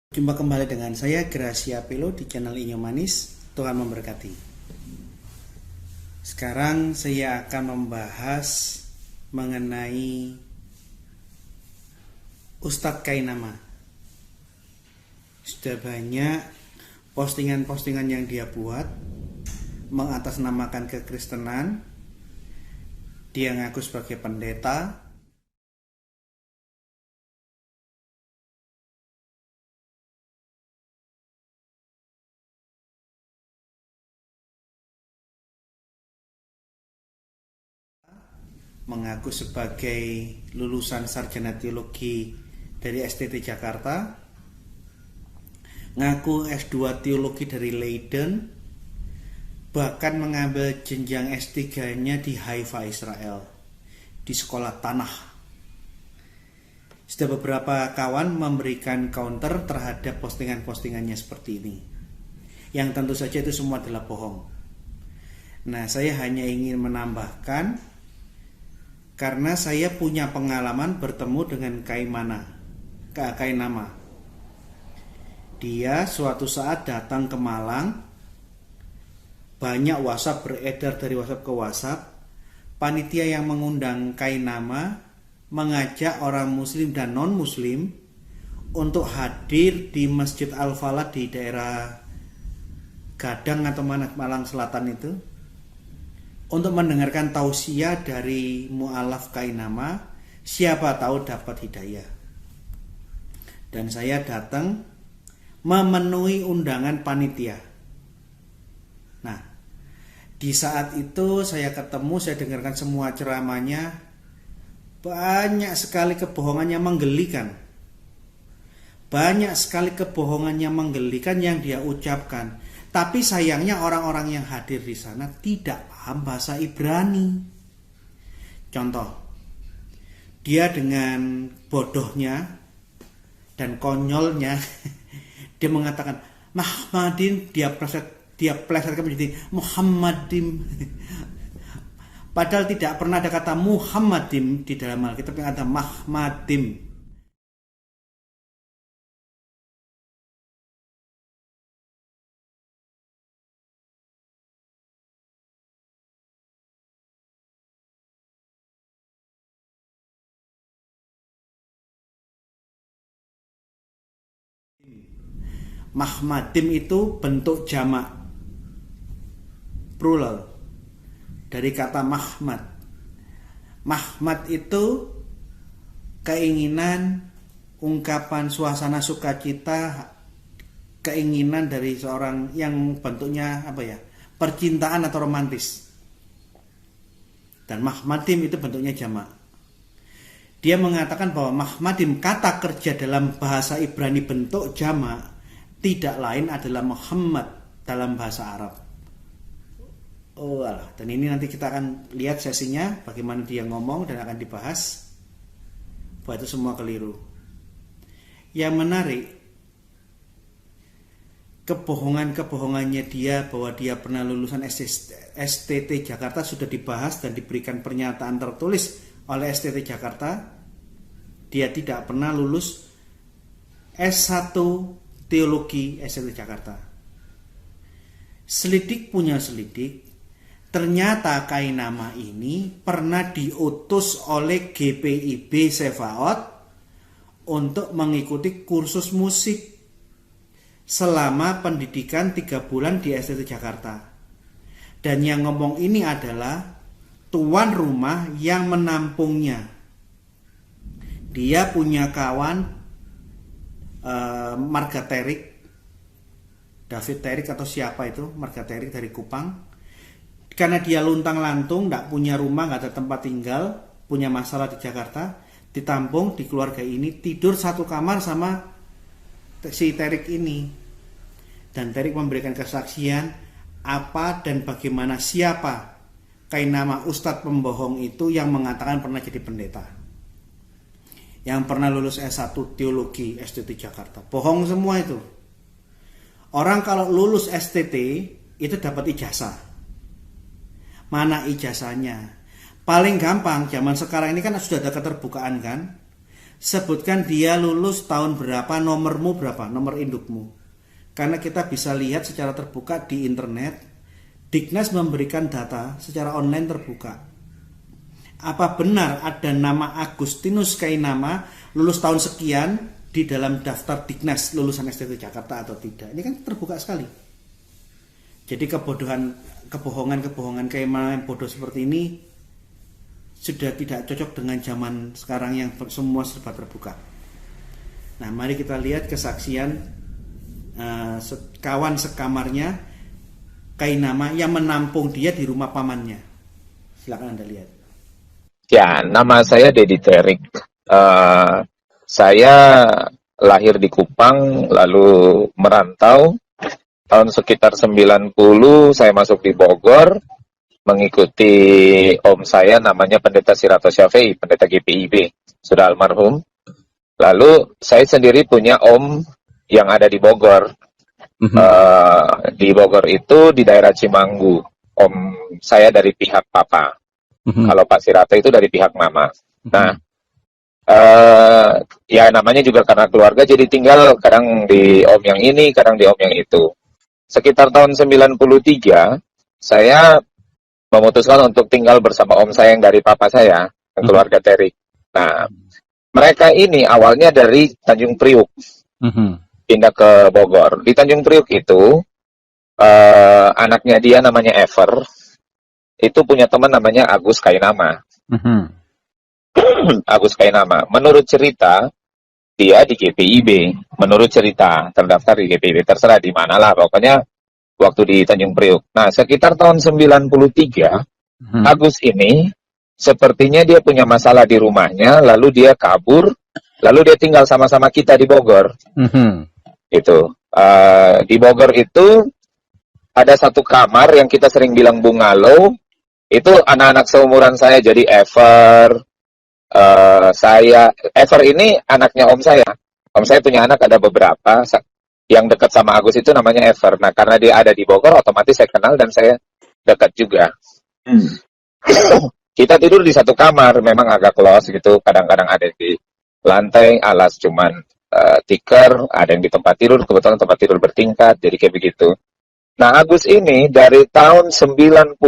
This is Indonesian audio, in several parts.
Jumpa kembali dengan saya Gracia Pelo di channel Inyo Manis. Tuhan memberkati. Sekarang saya akan membahas mengenai Ustadz Kainama. Sudah banyak postingan-postingan yang dia buat mengatasnamakan kekristenan. Dia ngaku sebagai pendeta, mengaku sebagai lulusan sarjana teologi dari STT Jakarta, ngaku S2 teologi dari Leiden, bahkan mengambil jenjang S3-nya di Haifa, Israel, di sekolah tanah. Sudah beberapa kawan memberikan counter terhadap postingan-postingannya seperti ini, yang tentu saja itu semua adalah bohong. Nah, saya hanya ingin menambahkan, karena saya punya pengalaman bertemu dengan Kainama. Dia suatu saat datang ke Malang. Banyak WhatsApp beredar dari WhatsApp ke WhatsApp. Panitia yang mengundang Kainama mengajak orang muslim dan non muslim untuk hadir di Masjid Al-Falah di daerah Gadang atau Malang Selatan itu, untuk mendengarkan tausiah dari mu'alaf Kainama, siapa tahu dapat hidayah. Dan saya datang memenuhi undangan panitia. Nah, di saat itu saya ketemu, saya dengarkan semua ceramahnya. Banyak sekali kebohongannya menggelikan. Banyak sekali kebohongannya menggelikan yang dia ucapkan. Tapi sayangnya orang-orang yang hadir di sana tidak paham bahasa Ibrani. Contoh, dia dengan bodohnya dan konyolnya dia mengatakan Muhammadin, dia plesetkan menjadi Muhammadim. Padahal tidak pernah ada kata Muhammadim di dalam Alkitab, yang ada Muhammadim. Mahmadim itu bentuk jamak plural dari kata Mahmad. Mahmad itu keinginan, ungkapan suasana sukacita, keinginan dari seorang yang bentuknya percintaan atau romantis. Dan Mahmadim itu bentuknya jamak. Dia mengatakan bahwa Mahmadim, kata kerja dalam bahasa Ibrani bentuk jamak, tidak lain adalah Muhammad dalam bahasa Arab. Dan ini nanti kita akan lihat sesinya, bagaimana dia ngomong, dan akan dibahas bahwa itu semua keliru. Yang menarik, kebohongannya dia bahwa dia pernah lulusan STT Jakarta sudah dibahas dan diberikan pernyataan tertulis oleh STT Jakarta. Dia tidak pernah lulus S1 Teologi STT Jakarta. Selidik punya selidik, ternyata Kainama ini pernah diutus oleh GPIB Sefaot untuk mengikuti kursus musik selama pendidikan 3 bulan di STT Jakarta. Dan yang ngomong ini adalah tuan rumah yang menampungnya. Dia punya kawan Marga Terik, David Terik atau siapa itu, Marga Terik dari Kupang. Karena dia luntang-lantung, tidak punya rumah, nggak ada tempat tinggal, punya masalah di Jakarta, ditampung di keluarga ini, tidur satu kamar sama si Terik ini. Dan Terik memberikan kesaksian apa dan bagaimana siapa Kainama Ustadz pembohong itu yang mengatakan pernah jadi pendeta, yang pernah lulus S1 Teologi STT Jakarta. Bohong semua itu. Orang kalau lulus STT itu dapat ijazah. Mana ijazahnya? Paling gampang, zaman sekarang ini kan sudah ada keterbukaan kan. Sebutkan dia lulus tahun berapa, nomormu berapa, nomor indukmu. Karena kita bisa lihat secara terbuka di internet, Dignas memberikan data secara online terbuka. Apa benar ada nama Agustinus Kainama lulus tahun sekian di dalam daftar Dignas lulusan STT Jakarta atau tidak? Ini kan terbuka sekali. Jadi kebohongan kayak yang bodoh seperti ini sudah tidak cocok dengan zaman sekarang yang semua serba terbuka. Nah, mari kita lihat kesaksian kawan sekamarnya Kainama yang menampung dia di rumah pamannya. Silakan Anda lihat. Ya, nama saya Dedi Terik. Saya lahir di Kupang, lalu merantau. Tahun sekitar 90, saya masuk di Bogor, mengikuti om saya namanya Pendeta Sirato Syafei, pendeta GPIB, sudah almarhum. Lalu saya sendiri punya om yang ada di Bogor. Di Bogor itu di daerah Cimanggu. Om saya dari pihak papa. Kalau Pak Sirato itu dari pihak mama. Nah, ya namanya juga karena keluarga, jadi tinggal kadang di om yang ini, kadang di om yang itu. Sekitar tahun 93, saya memutuskan untuk tinggal bersama om saya yang dari papa saya, keluarga Terik. Nah, mereka ini awalnya dari Tanjung Priuk, pindah ke Bogor. Di Tanjung Priuk itu, anaknya dia namanya Ever, itu punya teman namanya Agus Kainama. Agus Kainama. Menurut cerita, dia di GPIB. Menurut cerita, terdaftar di GPIB. Terserah di mana lah, pokoknya waktu di Tanjung Priuk. Nah, sekitar tahun 93, Agus ini sepertinya dia punya masalah di rumahnya, lalu dia kabur, lalu dia tinggal sama-sama kita di Bogor. Gitu. Di Bogor itu ada satu kamar yang kita sering bilang bungalow. Itu anak-anak seumuran saya, jadi Ever, Ever ini anaknya om saya. Om saya punya anak ada beberapa. Yang dekat sama Agus itu namanya Ever. Nah, karena dia ada di Bogor, otomatis saya kenal dan saya dekat juga. Kita tidur di satu kamar, memang agak close gitu. Kadang-kadang ada di lantai, alas cuman tikar, ada yang di tempat tidur, kebetulan tempat tidur bertingkat, jadi kayak begitu. Nah, Agus ini dari tahun 93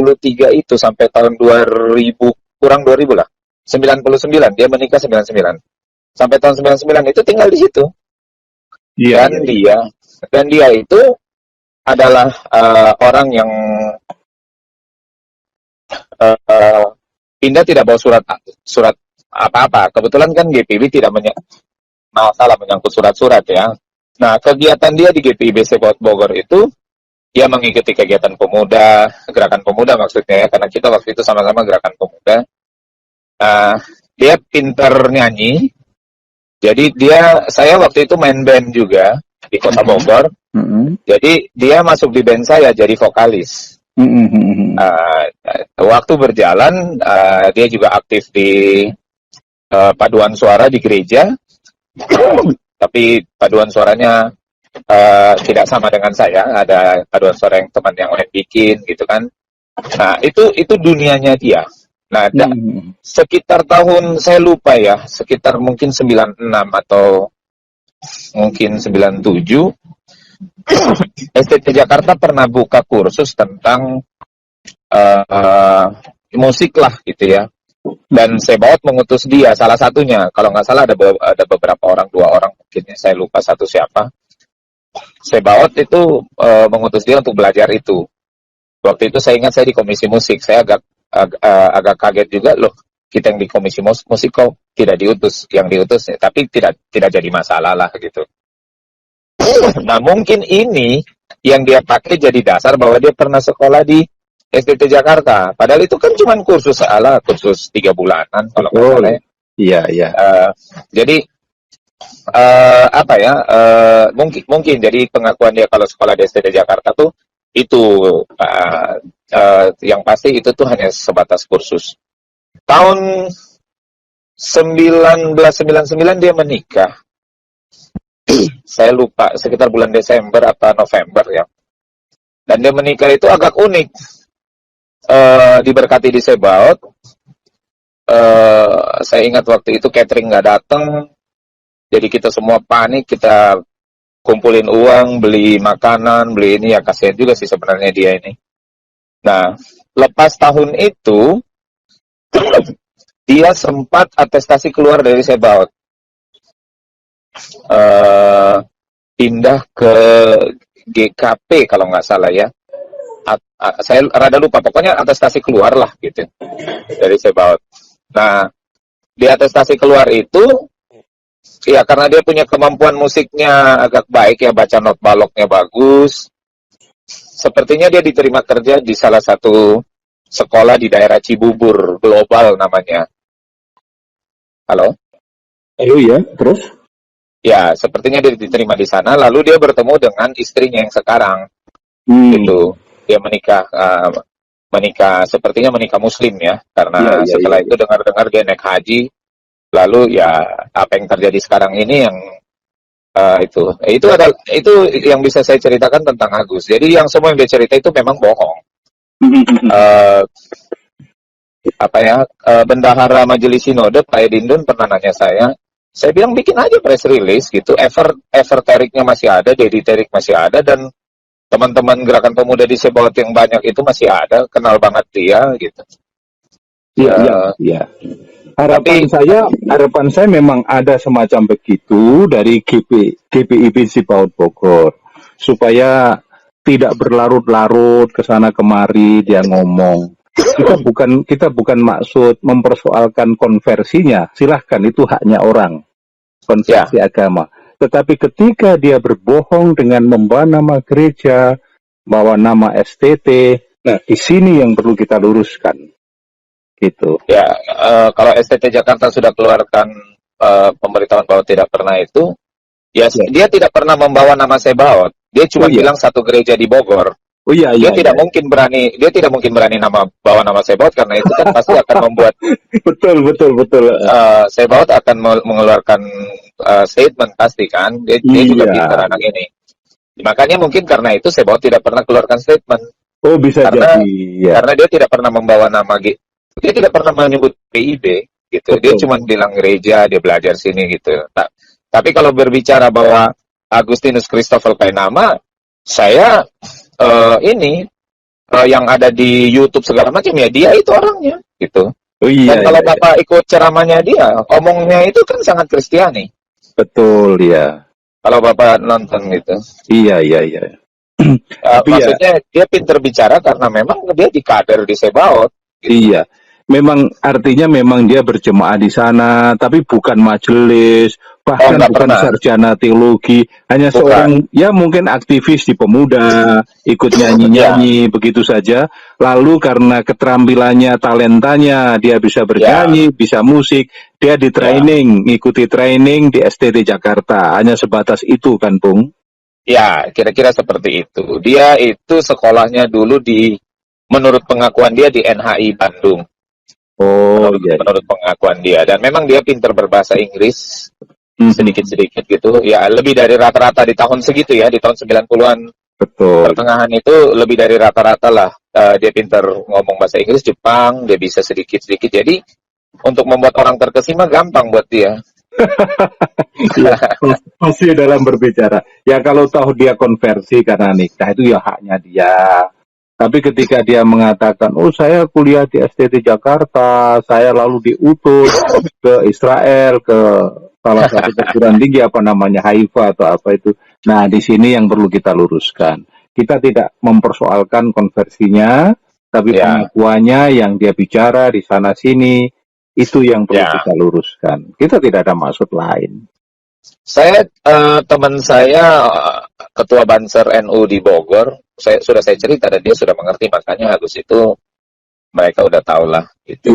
itu sampai tahun 2000, kurang 2000 lah. 99, dia menikah 99. Sampai tahun 99 itu tinggal di situ. Iya. Dan dia itu adalah orang yang pindah tidak bawa surat apa-apa. Kebetulan kan GPIB tidak masalah menyangkut surat-surat ya. Nah, kegiatan dia di GPIB Sebot Bogor itu dia mengikuti kegiatan pemuda, gerakan pemuda maksudnya ya, karena kita waktu itu sama-sama gerakan pemuda. Dia pinter nyanyi, jadi saya waktu itu main band juga di kota Bogor, jadi dia masuk di band saya jadi vokalis. Waktu berjalan, dia juga aktif di paduan suara di gereja, tapi paduan suaranya tidak sama dengan saya, ada paduan suara yang teman yang lain bikin gitu kan. Nah, itu dunianya dia. Nah, sekitar tahun, saya lupa ya, sekitar mungkin 96 atau mungkin 97, STT Jakarta pernah buka kursus tentang musik lah gitu ya. Dan Sebaot mengutus dia, salah satunya, kalau nggak salah ada beberapa orang, 2 orang mungkin, saya lupa satu siapa. Sebaot itu mengutus dia untuk belajar itu. Waktu itu saya ingat saya di komisi musik, saya agak kaget juga loh, kita yang di komisi musik kok tidak diutus, yang diutus tapi tidak jadi masalah lah gitu. Nah, mungkin ini yang dia pakai jadi dasar bahwa dia pernah sekolah di STT Jakarta, padahal itu kan cuma kursus 3 bulanan kalau nggak salah. Iya. Jadi mungkin jadi pengakuan dia kalau sekolah di STT Jakarta tuh itu yang pasti itu tuh hanya sebatas kursus. Tahun 1999 dia menikah. Saya lupa sekitar bulan Desember atau November ya. Dan dia menikah itu agak unik. Diberkati di Sebaot. Saya ingat waktu itu catering nggak datang. Jadi kita semua panik, kita kumpulin uang, beli makanan, beli ini, ya kasihan juga sih sebenarnya dia ini. Nah, lepas tahun itu, dia sempat atestasi keluar dari Sebaot. Eh, Pindah ke GKP kalau nggak salah ya. Saya rada lupa, pokoknya atestasi keluar lah gitu dari Sebaot. Nah, di atestasi keluar itu, ya karena dia punya kemampuan musiknya agak baik ya, baca not baloknya bagus. Sepertinya dia diterima kerja di salah satu sekolah di daerah Cibubur, Global namanya. Halo? Halo ya, terus? Ya, sepertinya dia diterima di sana, lalu dia bertemu dengan istrinya yang sekarang. Gitu. Dia menikah, sepertinya menikah Muslim ya, karena setelah itu dengar-dengar dia naik haji, lalu ya apa yang terjadi sekarang ini yang itu yang bisa saya ceritakan tentang Agus. Jadi yang semua yang dia cerita itu memang bohong. Bendahara Majelis Sinode Pak Edindun pernah nanya saya bilang bikin aja press release gitu, effort Teriknya masih ada, Dedi Terik masih ada, dan teman-teman gerakan pemuda di Sebaot yang banyak itu masih ada, kenal banget dia gitu. Iya. Harapan saya memang ada semacam begitu dari GPIB Sebaot Bogor, supaya tidak berlarut-larut ke sana kemari dia ngomong. Kita bukan maksud mempersoalkan konversinya, silahkan itu haknya orang, konversi agama. Tetapi ketika dia berbohong dengan membawa nama gereja, bawa nama STT, nah di sini yang perlu kita luruskan. Gitu. Ya, kalau STT Jakarta sudah keluarkan pemberitahuan bahwa tidak pernah itu, dia tidak pernah membawa nama Sebaot. Dia cuma bilang satu gereja di Bogor. Dia tidak mungkin berani bawa nama Sebaot, karena itu kan pasti akan membuat betul. Sebaot akan mengeluarkan statement pasti kan. Dia juga pintar anak ini. Makanya mungkin karena itu Sebaot tidak pernah keluarkan statement. Oh, bisa jadi. Karena dia tidak pernah membawa nama dia tidak pernah menyebut PIB gitu. Betul. Dia cuma bilang gereja, dia belajar sini gitu. Nah, tapi kalau berbicara bahwa Agustinus Christopher Kainama, saya yang ada di YouTube segala macam ya dia itu orangnya gitu. Dan kalau Bapak ikut ceramahnya dia, omongnya itu kan sangat Kristiani. Betul ya. Kalau Bapak nonton gitu. Iya. Maksudnya dia pintar bicara karena memang dia di kader di Sebaot. Gitu. Iya. Memang artinya memang dia berjemaah di sana, tapi bukan majelis, bahkan bukan sarjana teologi, hanya seorang ya mungkin aktivis di pemuda, ikut nyanyi-nyanyi begitu saja. Lalu karena keterampilannya, talentanya, dia bisa bernyanyi, bisa musik, dia di training, ikuti training di STT Jakarta. Hanya sebatas itu kan, Bung? Ya, kira-kira seperti itu. Dia itu sekolahnya dulu menurut pengakuan dia di NHI Bandung. Menurut pengakuan dia, dan memang dia pintar berbahasa Inggris sedikit-sedikit gitu ya, lebih dari rata-rata di tahun segitu ya, di tahun 90-an pertengahan itu lebih dari rata-rata lah. Dia pintar ngomong bahasa Inggris, Jepang, dia bisa sedikit-sedikit, jadi untuk membuat orang terkesima gampang buat dia. Masih dalam berbicara ya, kalau tahu dia konversi karena nikah itu ya haknya dia. Tapi ketika dia mengatakan, oh saya kuliah di STT Jakarta, saya lalu diutus ke Israel, ke salah satu perguruan tinggi apa namanya Haifa atau apa itu. Nah di sini yang perlu kita luruskan. Kita tidak mempersoalkan konversinya, tapi pengakuannya yang dia bicara di sana sini itu yang perlu kita luruskan. Kita tidak ada maksud lain. Teman saya ketua Banser NU di Bogor, sudah saya cerita dan dia sudah mengerti, makanya Agus itu mereka udah tahu lah gitu.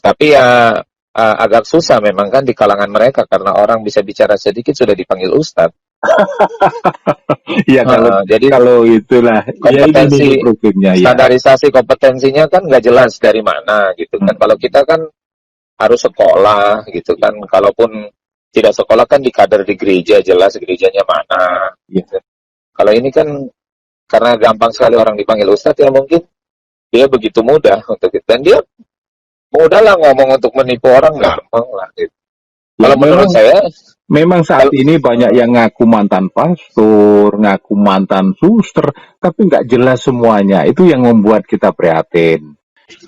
Tapi agak susah memang kan di kalangan mereka, karena orang bisa bicara sedikit sudah dipanggil Ustadz. Jadi kalau itulah kompetensi standarisasi kompetensinya kan nggak jelas dari mana gitu kan. Kalau kita kan harus sekolah gitu kan, kalaupun tidak sekolah kan di kader di gereja, jelas gerejanya mana gitu. Kalau ini kan karena gampang sekali orang dipanggil Ustadz, ya mungkin dia begitu mudah untuk itu, dan dia mudah lah ngomong untuk menipu orang, gampang lah gitu. Ya, Kalau menurut saya, memang saat kalau ini banyak yang ngaku mantan pastor, ngaku mantan suster, tapi nggak jelas semuanya. Itu yang membuat kita prihatin.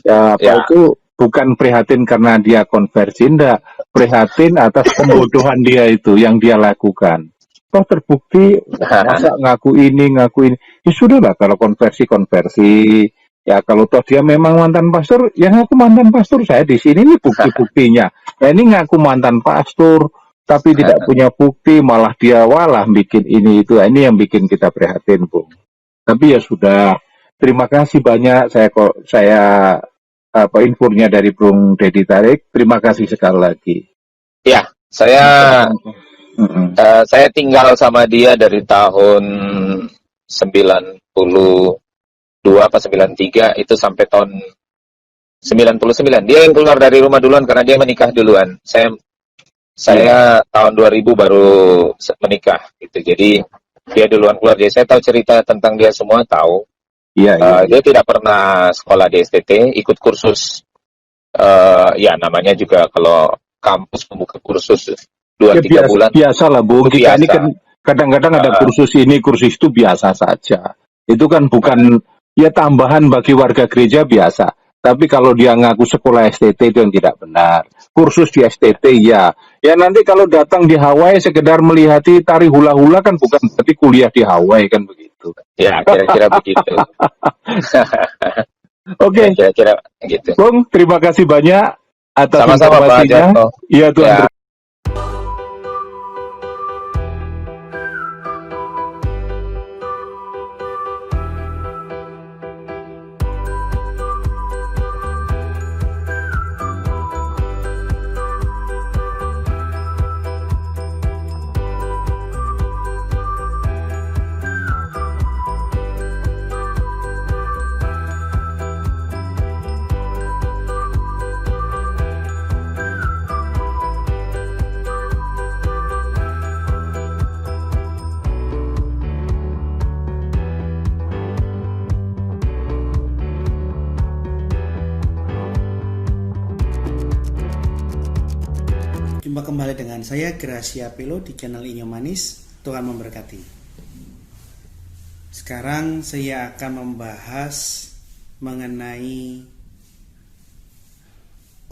Ya, apa ya itu bukan prihatin karena dia konversi, enggak. Prihatin atas pembodohan dia itu yang dia lakukan. Toh terbukti, masa ngaku ini. Ya sudahlah, kalau konversi. Ya kalau toh dia memang mantan pastor, ya ngaku mantan pastor. Saya di sini nih bukti-buktinya. Ya ini ngaku mantan pastor, tapi tidak punya bukti, malah dia walah bikin ini itu. Nah, ini yang bikin kita prihatin, Bung. Tapi ya sudah. Terima kasih banyak saya apa infonya dari Bung Dedi Tarik. Terima kasih sekali lagi. ya saya Mm-mm. saya tinggal sama dia dari tahun 92 apa 93 itu sampai tahun 99. Dia yang keluar dari rumah duluan karena dia menikah duluan. Saya tahun 2000 baru menikah gitu. Jadi dia duluan keluar. Jadi saya tahu cerita tentang dia semua, tahu. Iya, iya. Dia tidak pernah sekolah di STT, ikut kursus. Ya namanya juga kalau kampus membuka kursus Ya 2-3 bulan biasa lah, Bung. itu Kita ini biasa. kan kadang-kadang ada kursus ini, kursus itu biasa saja. Itu kan bukan ya tambahan bagi warga gereja biasa. Tapi kalau dia ngaku sekolah STT itu yang tidak benar. Kursus di STT ya. Ya nanti kalau datang di Hawaii sekedar melihati tari hula-hula kan bukan berarti kuliah di Hawaii kan begitu. Ya kira-kira begitu. Oke, Kira-kira gitu. Bung, terima kasih banyak atas Sama-sama Pak informasinya. Jarto. Iya, Tuhan. Ya. Jumpa kembali dengan saya Gracia Pelo di channel Inyo Manis. Tuhan memberkati. Sekarang saya akan membahas mengenai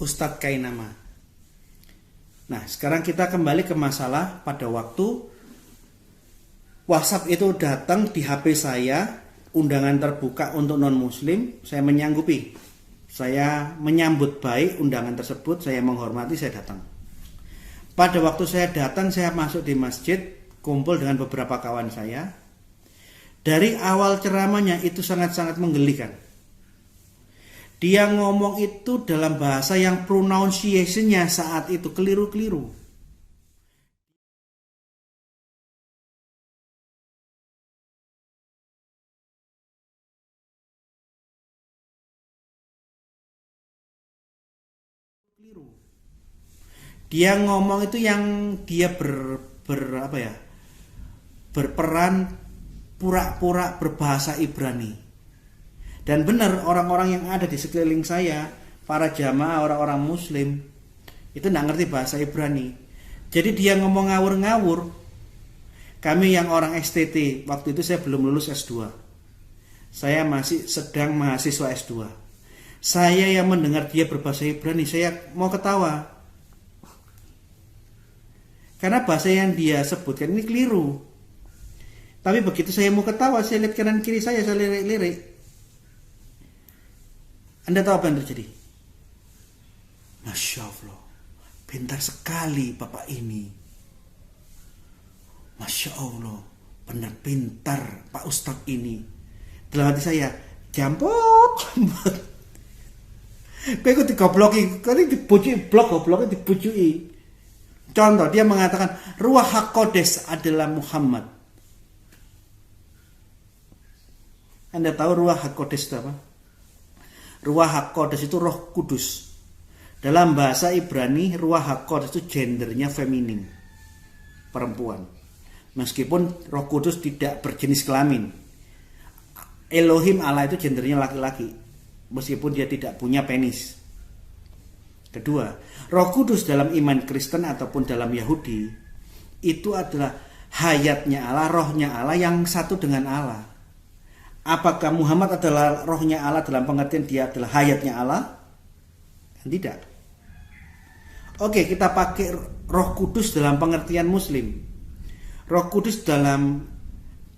Ustadz Kainama. Nah, sekarang kita kembali ke masalah pada waktu WhatsApp itu datang di HP saya, undangan terbuka untuk non-muslim, saya menyanggupi. Saya menyambut baik undangan tersebut, saya menghormati, saya datang. Pada waktu saya datang, saya masuk di masjid, kumpul dengan beberapa kawan saya. Dari awal ceramahnya itu sangat-sangat menggelikan. Dia ngomong itu dalam bahasa yang pronunciation-nya saat itu keliru-keliru. Dia ngomong itu yang dia berperan pura-pura berbahasa Ibrani. Dan benar, orang-orang yang ada di sekeliling saya, para jamaah, orang-orang muslim, itu nggak ngerti bahasa Ibrani. Jadi dia ngomong ngawur-ngawur. Kami yang orang STT, waktu itu saya belum lulus S2. Saya masih sedang mahasiswa S2. Saya yang mendengar dia berbahasa Ibrani, saya mau ketawa. Karena bahasa yang dia sebutkan ini keliru. Tapi begitu saya mau ketawa, saya lihat kanan kiri saya lirik-lirik. Anda tahu apa yang terjadi? Masya Allah, pintar sekali Bapak ini. Masya Allah, benar pintar Pak Ustadz ini. Dalam hati saya, jampot. Kau ikut digobloki, kau ini dibujuki, gobloknya dibujuki. Contoh, dia mengatakan Ruah HaKodes adalah Muhammad. Anda tahu Ruah HaKodes itu apa? Ruah HaKodes itu Roh Kudus. Dalam bahasa Ibrani, Ruah HaKodes itu gendernya feminin, perempuan. Meskipun Roh Kudus tidak berjenis kelamin. Elohim Allah itu gendernya laki-laki, meskipun dia tidak punya penis. Kedua, Roh Kudus dalam iman Kristen ataupun dalam Yahudi itu adalah hayatnya Allah, rohnya Allah yang satu dengan Allah. Apakah Muhammad adalah rohnya Allah dalam pengertian dia adalah hayatnya Allah? Tidak. Oke, kita pakai Roh Kudus dalam pengertian Muslim. Roh Kudus dalam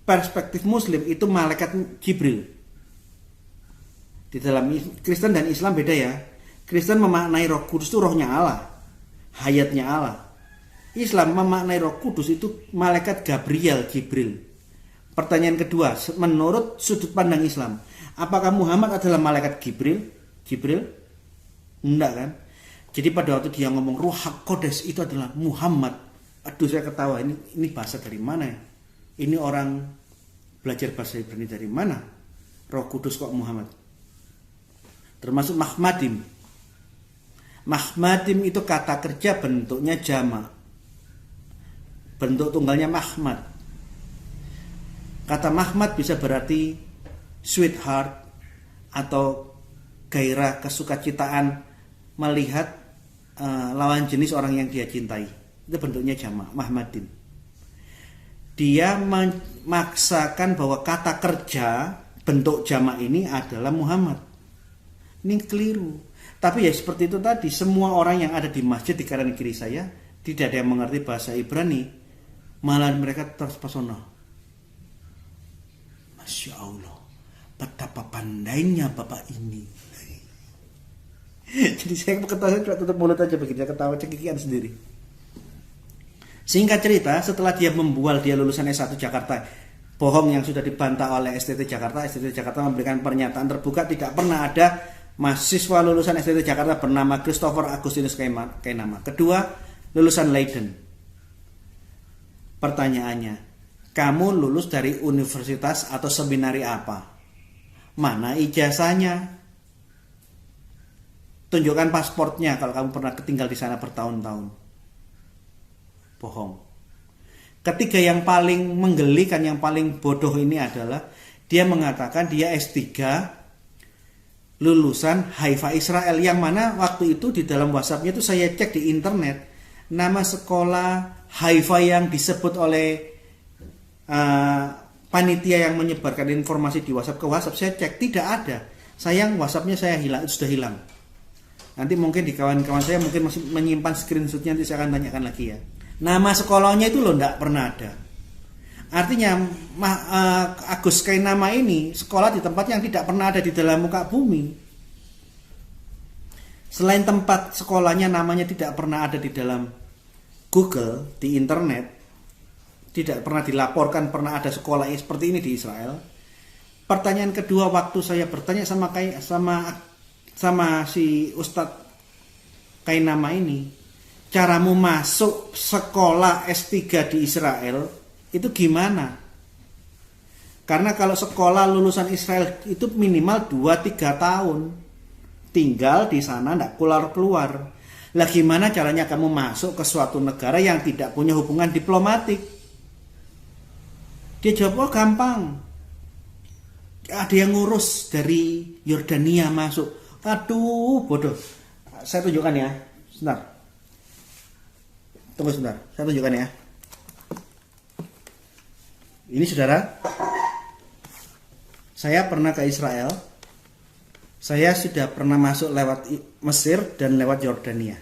perspektif Muslim itu malaikat Jibril. Di dalam Kristen dan Islam beda ya. Kristen memaknai Roh Kudus itu rohnya Allah, hayatnya Allah. Islam memaknai Roh Kudus itu malaikat Gabriel, Jibril. Pertanyaan kedua, menurut sudut pandang Islam, apakah Muhammad adalah malaikat Jibril? Enggak kan? Jadi pada waktu dia ngomong Ruh HaKodes itu adalah Muhammad. Aduh, saya ketawa, ini bahasa dari mana ya? Ini orang belajar bahasa Ibrani dari mana? Roh Kudus kok Muhammad? Termasuk Mahmadim. Mahmadim itu kata kerja bentuknya jamak. Bentuk tunggalnya Mahmad. Kata Mahmad bisa berarti sweetheart atau gairah kasukacitaan melihat lawan jenis orang yang dia cintai. Itu bentuknya jamak, Mahmadim. Dia memaksakan bahwa kata kerja bentuk jamak ini adalah Muhammad. Ini keliru. Tapi ya seperti itu tadi, semua orang yang ada di masjid di kanan kiri saya tidak ada yang mengerti bahasa Ibrani, malah mereka terpesona. Masya Allah, betapa pandainya bapak ini. Jadi saya ketawa, saya tutup mulut aja begitu, saya ketawa cekikian sendiri. Singkat cerita, setelah dia membual, dia lulusan S1 Jakarta, bohong yang sudah dibantah oleh STT Jakarta. STT Jakarta memberikan pernyataan terbuka, tidak pernah ada mahasiswa lulusan STT Jakarta bernama Christopher Agustinus Kainama. Kedua, lulusan Leiden. Pertanyaannya, kamu lulus dari universitas atau seminari apa? Mana ijazahnya? Tunjukkan pasportnya kalau kamu pernah tinggal di sana bertahun-tahun. Bohong. Ketiga, yang paling menggelikan, yang paling bodoh ini adalah dia mengatakan dia S3 lulusan Haifa Israel, yang mana waktu itu di dalam WhatsApp-nya itu saya cek di internet nama sekolah Haifa yang disebut oleh panitia yang menyebarkan informasi di WhatsApp ke WhatsApp, saya cek tidak ada. Sayang WhatsApp-nya saya hilang, sudah hilang. Nanti mungkin di kawan-kawan saya mungkin masih menyimpan screenshot-nya, nanti saya akan tanyakan lagi ya. Nama sekolahnya itu loh enggak pernah ada. Artinya Agus Kainama ini sekolah di tempat yang tidak pernah ada di dalam muka bumi. Selain tempat sekolahnya namanya tidak pernah ada di dalam Google, di internet, tidak pernah dilaporkan pernah ada sekolah seperti ini di Israel. Pertanyaan kedua, waktu saya bertanya sama si Ustadz Kainama ini, caramu masuk sekolah S3 di Israel itu gimana? Karena kalau sekolah lulusan Israel itu minimal 2-3 tahun tinggal di sana, tidak keluar. Lah gimana caranya kamu masuk ke suatu negara yang tidak punya hubungan diplomatik? Dia jawab, oh gampang, ada yang ngurus dari Yordania masuk. Aduh bodoh. Saya tunjukkan ya, sebentar. Tunggu sebentar, saya tunjukkan ya. Ini saudara, saya pernah ke Israel. Saya sudah pernah masuk lewat Mesir dan lewat Yordania.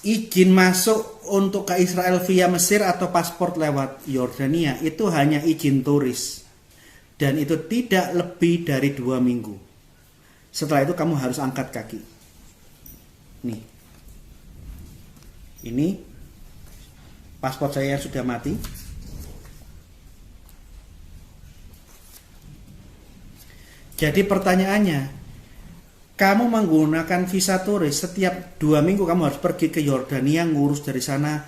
Izin masuk untuk ke Israel via Mesir atau paspor lewat Yordania itu hanya izin turis. Dan itu tidak lebih dari 2 minggu. Setelah itu kamu harus angkat kaki. Nih. Ini paspor saya yang sudah mati. Jadi pertanyaannya, kamu menggunakan visa turis, setiap 2 minggu kamu harus pergi ke Yordania, ngurus dari sana,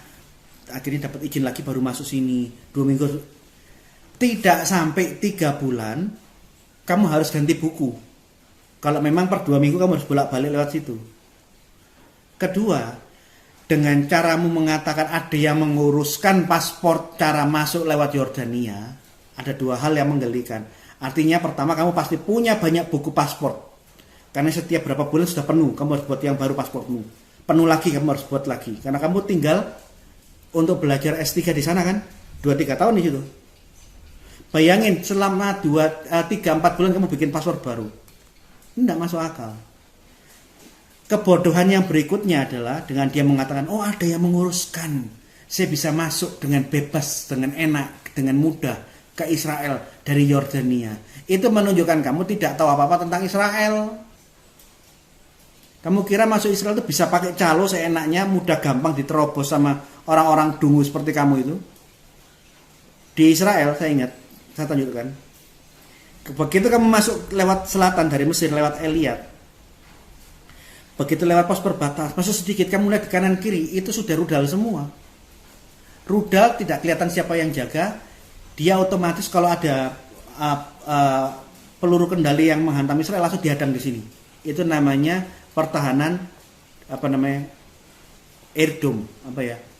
akhirnya dapat izin lagi baru masuk sini. 2 minggu, tidak sampai 3 bulan, kamu harus ganti buku. Kalau memang per 2 minggu kamu harus bolak-balik lewat situ. Kedua, dengan caramu mengatakan ada yang menguruskan paspor cara masuk lewat Yordania, ada dua hal yang menggelikan. Artinya pertama, kamu pasti punya banyak buku paspor. Karena setiap berapa bulan sudah penuh, kamu harus buat yang baru paspormu. Penuh lagi, kamu harus buat lagi. Karena kamu tinggal untuk belajar S3 di sana kan, 2-3 tahun di situ. Bayangin selama 3-4 bulan kamu bikin paspor baru. Ini tidak masuk akal. Kebodohan yang berikutnya adalah dengan dia mengatakan, oh ada yang menguruskan, saya bisa masuk dengan bebas, dengan enak, dengan mudah ke Israel dari Yordania. Itu menunjukkan kamu tidak tahu apa-apa tentang Israel. Kamu kira masuk Israel itu bisa pakai calo seenaknya, mudah gampang diterobos sama orang-orang dungu seperti kamu itu. Di Israel, saya ingat, saya tunjukkan. Begitu kamu masuk lewat selatan dari Mesir, lewat Eliat, begitu lewat pos perbatas, masuk sedikit, kamu lihat di kanan kiri, itu sudah rudal semua. Rudal tidak kelihatan siapa yang jaga, dia otomatis kalau ada peluru kendali yang menghantam Israel langsung dihadang di sini. Itu namanya pertahanan air dome,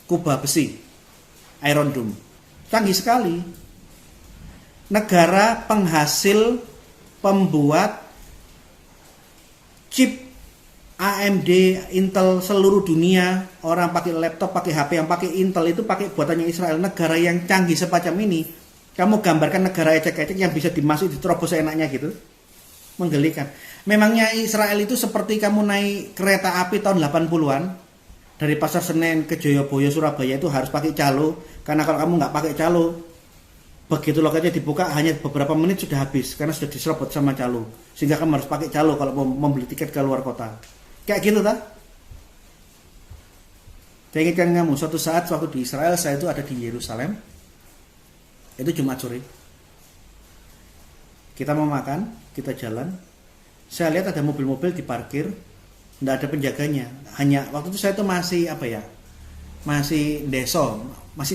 kuba besi, iron dome. Canggih sekali. Negara penghasil pembuat chip AMD, Intel seluruh dunia, orang pakai laptop, pakai HP yang pakai Intel itu pakai buatannya Israel. Negara yang canggih semacam ini, kamu gambarkan negara ecek-ecek yang bisa dimasuki diterobos enaknya gitu. Menggelikan. Memangnya Israel itu seperti kamu naik kereta api tahun 80-an dari Pasar Senen ke Joyoboyo Surabaya itu harus pakai calo, karena kalau kamu nggak pakai calo, begitu loketnya dibuka hanya beberapa menit sudah habis karena sudah diserobot sama calo, sehingga kamu harus pakai calo kalau mau membeli tiket ke luar kota. Kayak gitu tak? Saya ingatkan kamu, suatu saat waktu di Israel, saya itu ada di Yerusalem, itu Jumat sore. Kita mau makan, kita jalan, saya lihat ada mobil-mobil diparkir, tidak ada penjaganya. Hanya waktu itu saya itu masih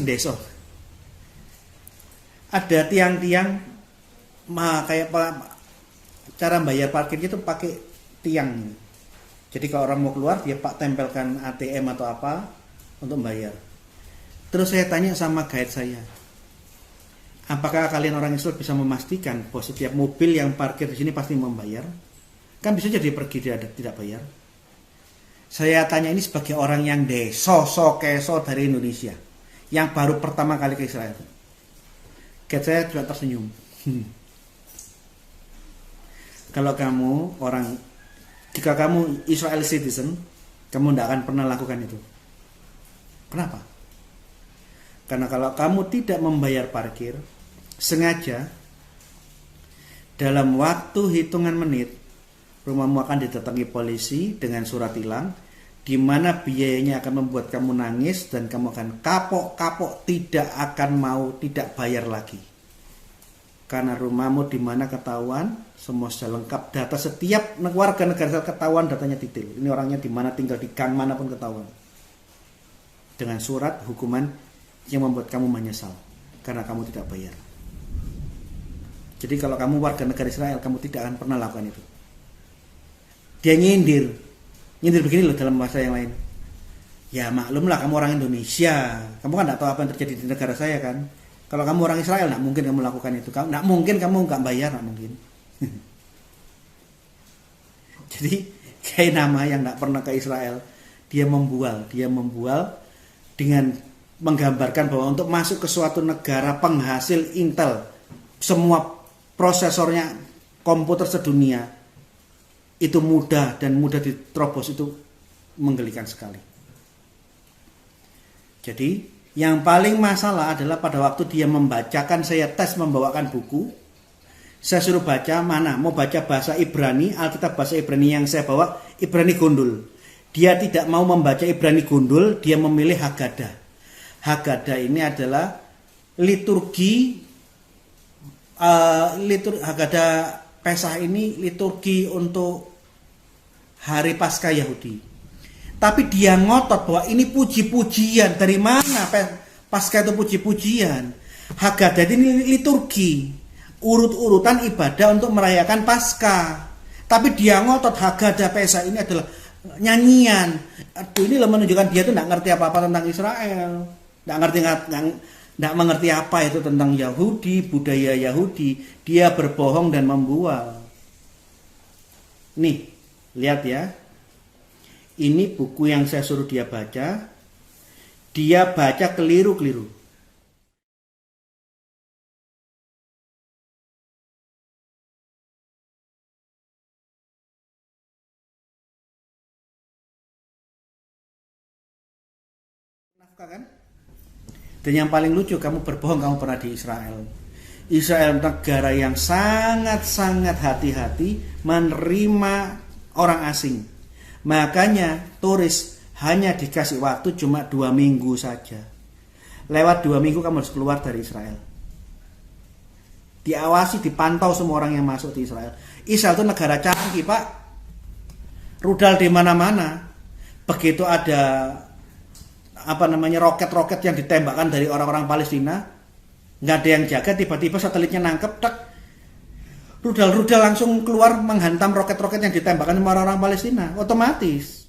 deso. Ada tiang-tiang, kayak cara bayar parkirnya itu pakai tiang. Jadi kalau orang mau keluar, dia tempelkan ATM atau apa untuk bayar. Terus saya tanya sama guide saya, apakah kalian orang Israel bisa memastikan bahwa setiap mobil yang parkir di sini pasti membayar? Kan bisa jadi pergi dia tidak bayar. Saya tanya ini sebagai orang yang keso dari Indonesia, yang baru pertama kali ke Israel. Guide saya juga tersenyum. Jika kamu Israel citizen, kamu tidak akan pernah lakukan itu. Kenapa? Karena kalau kamu tidak membayar parkir sengaja, dalam waktu hitungan menit rumahmu akan didatangi polisi dengan surat tilang, di mana biayanya akan membuat kamu nangis dan kamu akan kapok tidak bayar lagi. Karena rumahmu di mana ketahuan, semua sudah lengkap, data setiap warga negara ketahuan, datanya detail. Ini orangnya di mana, tinggal di gang manapun ketahuan. Dengan surat hukuman yang membuat kamu menyesal karena kamu tidak bayar. Jadi kalau kamu warga negara Israel, kamu tidak akan pernah lakukan itu. Dia nyindir begini loh dalam bahasa yang lain. Ya maklumlah kamu orang Indonesia, kamu kan tidak tahu apa yang terjadi di negara saya kan. Kalau kamu orang Israel, tidak mungkin kamu lakukan itu. Tidak mungkin kamu nggak bayar, tidak mungkin. Jadi kayak nama yang nggak pernah ke Israel, dia membual dengan menggambarkan bahwa untuk masuk ke suatu negara penghasil Intel, semua prosesornya komputer sedunia, itu mudah dan mudah diterobos, itu menggelikan sekali. Jadi yang paling masalah adalah pada waktu dia membacakan, saya tes membawakan buku, saya suruh baca mana, mau baca bahasa Ibrani, Alkitab bahasa Ibrani yang saya bawa Ibrani Gundul. Dia tidak mau membaca Ibrani Gundul, dia memilih Haggadah. Haggadah ini adalah liturgi, Haggadah Pesah ini liturgi untuk hari Paskah Yahudi. Tapi dia ngotot bahwa ini puji-pujian. Dari mana Paskah itu puji-pujian? Haggadah ini liturgi, urut-urutan ibadah untuk merayakan Paskah. Tapi dia ngotot Haggadah Pesah ini adalah nyanyian. Aduh, ini menunjukkan dia tuh nggak ngerti apa-apa tentang Israel, nggak mengerti apa itu tentang Yahudi, budaya Yahudi. Dia berbohong dan membual. Nih, lihat ya. Ini buku yang saya suruh dia baca. Dia baca keliru-keliru. Nafkah kan? Dan yang paling lucu, kamu berbohong kamu pernah di Israel. Israel negara yang sangat-sangat hati-hati menerima orang asing. Makanya turis hanya dikasih waktu cuma 2 minggu saja. Lewat 2 minggu kamu harus keluar dari Israel. Diawasi, dipantau semua orang yang masuk di Israel. Israel itu negara canggih, Pak. Rudal di mana-mana. Begitu ada roket-roket yang ditembakkan dari orang-orang Palestina, nggak ada yang jaga, tiba-tiba satelitnya nangkep, tak, rudal-rudal langsung keluar menghantam roket-roket yang ditembakkan sama orang-orang Palestina, otomatis.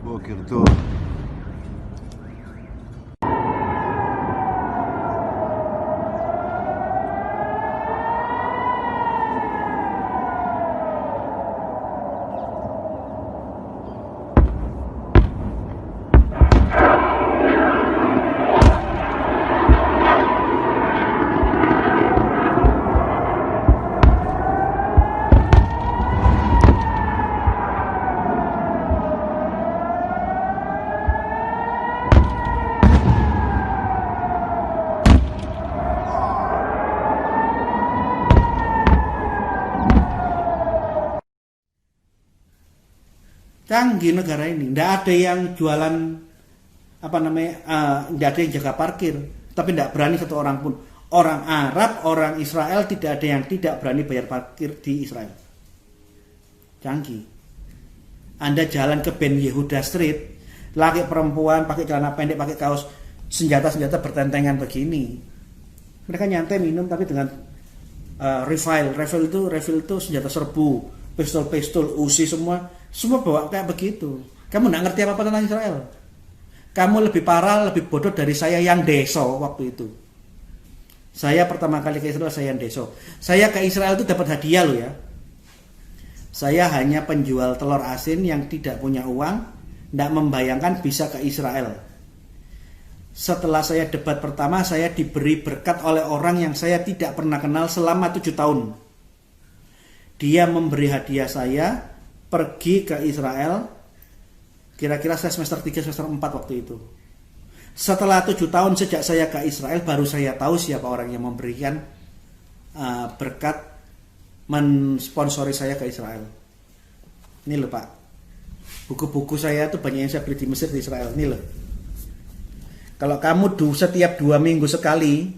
בוקר טוב. Canggih negara ini, nggak ada yang jualan nggak ada yang jaga parkir, tapi nggak berani satu orang pun. Orang Arab, orang Israel, tidak ada yang tidak berani bayar parkir di Israel. Canggih. Anda jalan ke Ben Yehuda Street, laki perempuan pakai celana pendek, pakai kaos, senjata-senjata bertentengan begini. Mereka nyantai minum tapi dengan refill itu senjata serbu, pistol, Uzi semua bawa kayak begitu. Kamu nggak ngerti apa-apa tentang Israel. Kamu lebih parah, lebih bodoh dari saya yang deso waktu itu. Saya pertama kali ke Israel, saya yang deso. Saya ke Israel itu dapat hadiah loh ya. Saya hanya penjual telur asin yang tidak punya uang, tidak membayangkan bisa ke Israel. Setelah saya debat pertama, saya diberi berkat oleh orang yang saya tidak pernah kenal selama 7 tahun. Dia memberi hadiah saya pergi ke Israel. Kira-kira saya semester 3, semester 4 waktu itu. Setelah 7 tahun sejak saya ke Israel, baru saya tahu siapa orang yang memberikan berkat mensponsori saya ke Israel. Ini loh Pak. Buku-buku saya tuh banyak yang saya beli di Mesir, di Israel. Ini loh. Kalau kamu setiap 2 minggu sekali,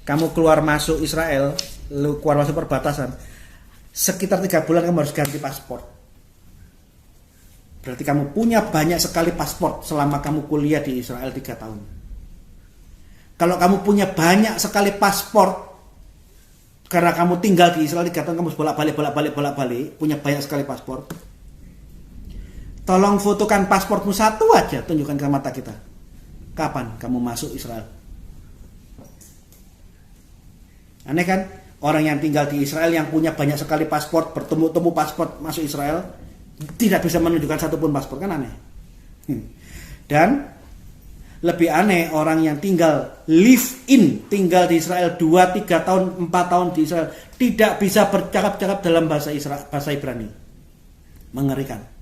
kamu keluar masuk Israel, keluar masuk perbatasan, sekitar 3 bulan kamu harus ganti paspor. Berarti kamu punya banyak sekali paspor selama kamu kuliah di Israel 3 tahun. Kalau kamu punya banyak sekali paspor karena kamu tinggal di Israel 3 tahun, kamu bolak-balik, punya banyak sekali paspor. Tolong fotokan pasportmu 1 aja, tunjukkan ke mata kita. Kapan kamu masuk Israel? Aneh kan? Orang yang tinggal di Israel yang punya banyak sekali paspor, bertemu-temu paspor masuk Israel, tidak bisa menunjukkan satupun paspor, kan aneh. Dan lebih aneh, orang yang tinggal live in, tinggal di Israel 2, 3 tahun, 4 tahun di Israel, tidak bisa bercakap-cakap dalam bahasa Ibrani. Mengerikan.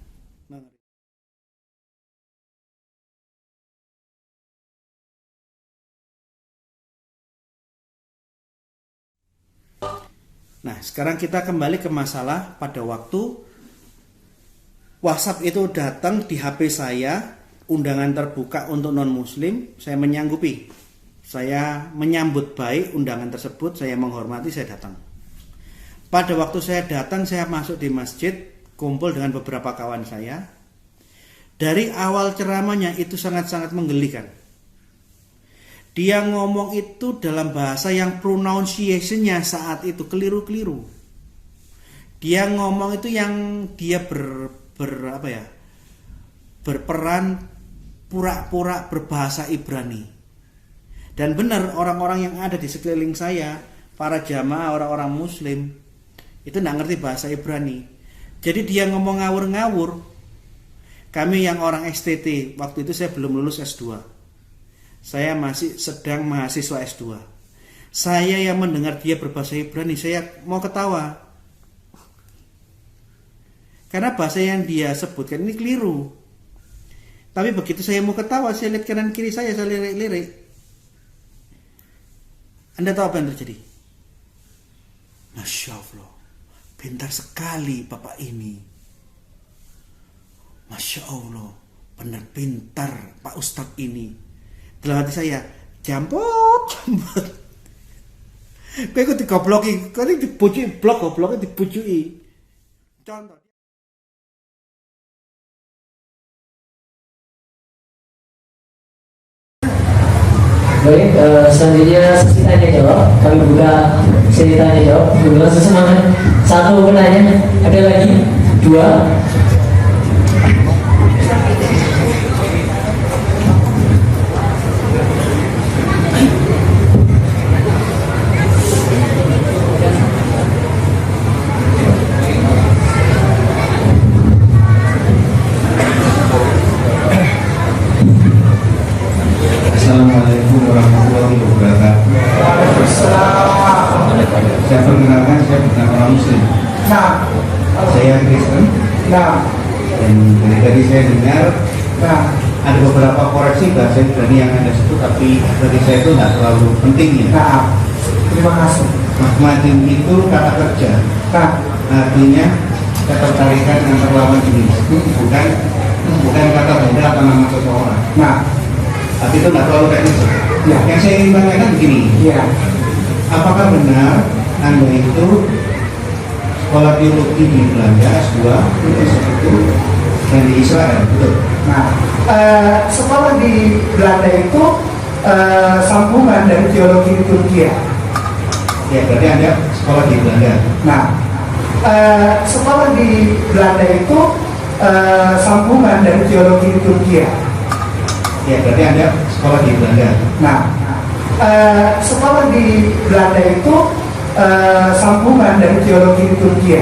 Nah, sekarang kita kembali ke masalah pada waktu WhatsApp itu datang di HP saya, undangan terbuka untuk non-muslim, saya menyanggupi. Saya menyambut baik undangan tersebut, saya menghormati, saya datang. Pada waktu saya datang, saya masuk di masjid, kumpul dengan beberapa kawan saya. Dari awal ceramahnya itu sangat-sangat menggelikan. Dia ngomong itu dalam bahasa yang pronunciation-nya saat itu keliru-keliru. Dia ngomong itu yang dia berperan pura-pura berbahasa Ibrani. Dan benar orang-orang yang ada di sekeliling saya, para jamaah, orang-orang muslim, itu tidak ngerti bahasa Ibrani. Jadi dia ngomong ngawur-ngawur. Kami yang orang STT, waktu itu saya belum lulus S2. Saya masih sedang mahasiswa S2. Saya yang mendengar dia berbahasa Ibrani, saya mau ketawa. Karena bahasa yang dia sebutkan ini keliru. Tapi begitu saya mau ketawa, saya lihat kanan kiri saya lirik-lirik. Anda tahu apa yang terjadi? Masya Allah, pintar sekali bapak ini. Masya Allah, benar pintar Pak Ustadz ini. Dalam hati saya, jambot. Kau ikut digobloki, kau ini dibujuki, gobloknya dibujuki. Contoh. Baik, selanjutnya sesi tanya jawab. Kami buka sesi tanya jawab. Kebetulan sesemangat satu penanya. Ada lagi dua. Assalamualaikum warahmatullahi wabarakatuh. Saya perkenalkan, saya bukan orang Muslim. Saya Kristen. Dan dari tadi saya dengar ada beberapa koreksi bahasa Ibrani yang Anda sebut, tapi bagi saya itu tidak terlalu penting ya. Terima kasih. Mahmadim itu kata kerja. Artinya ketertarikan antar lawan jenis. Bukan kata benda atau nama seseorang. Tapi itu tidak terlalu teknis. Yang saya ingin tanyakan begini. Apakah benar Anda itu sekolah biologi di Belanda S2 itu dan di Israel, betul? Sekolah di Belanda itu sambungan dari teologi Turki. Ya, berarti Anda sekolah di Belanda. Sekolah di Belanda itu sambungan dari teologi Turki. Ya, berarti Anda sekolah di Belanda. Sekolah di Belanda itu sambungan dari teologi Turki.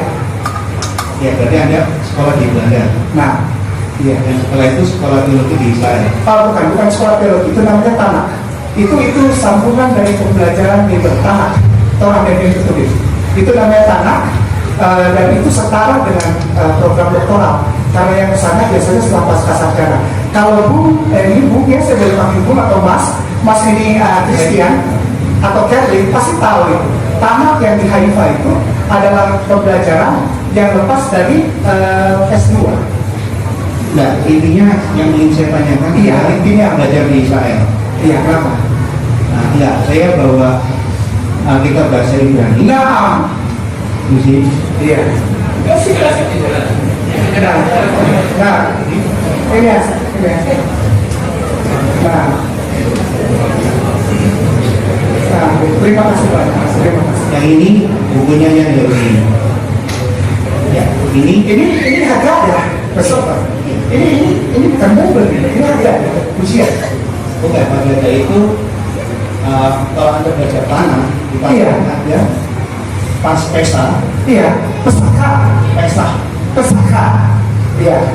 Ya, berarti Anda sekolah di Belanda. Iya. Dan setelah itu sekolah teologi di Israel. Bukan sekolah teologi, itu namanya tanah. Itu sambungan dari pembelajaran di tanah. Orang yang ditulis. Itu namanya tanah, dan itu setara dengan program doktoral. Karena yang kesana biasanya setelah pasca sarjana. Kalau ini Bu, ya saya boleh panggil Bu atau Mas ini Christian atau Kevin pasti tahu itu. Tanah yang di Haifa itu adalah pembelajaran yang lepas dari S2. Nah, intinya yang ingin saya tanyakan, intinya belajar di Israel. Kenapa? Saya bawa kita bahasa Ibrani. Mesti. Ini terima kasih Pak. Yang ini bukunya yang dari ya, ini harga ada. Besok Pak. Ini bukan mobil, ini harga ada. Usia. Bukan, pada itu kalau Anda belajar tanah di Padang ya, pas pesta, pesaka, pesta,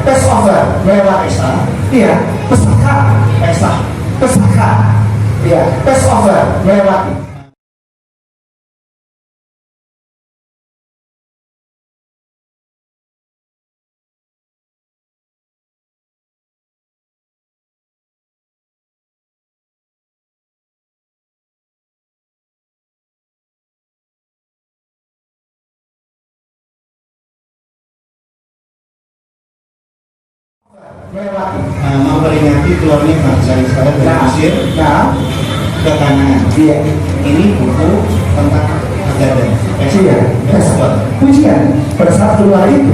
Passover, lewat pesta, pesaka, pesta, Passover, melewati. memperingati keluarnya bangsa Israel dari Mesir ke Kanaan. Iya. Ini buku tentang Haggadah. Iya. Pujian pada saat keluar itu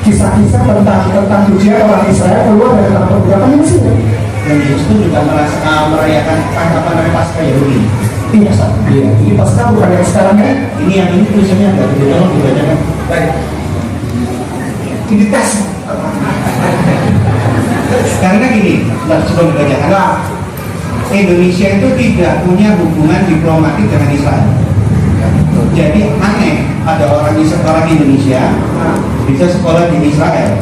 kisah-kisah tentang pujian orang Israel keluar dari tanah perbudakan Mesir. Dan Yesus itu juga merayakan apa Paskah Yahudi. Iya, iya. Ini Paskah bukan yang sekarang ya? Ini yang ini tulisannya agak gede, tolong dibacakan. Baik. Ini tes. Karena gini, sebelum dibacakan, Indonesia itu tidak punya hubungan diplomatik dengan Israel. Jadi aneh, ada orang Indonesia bisa sekolah di Israel.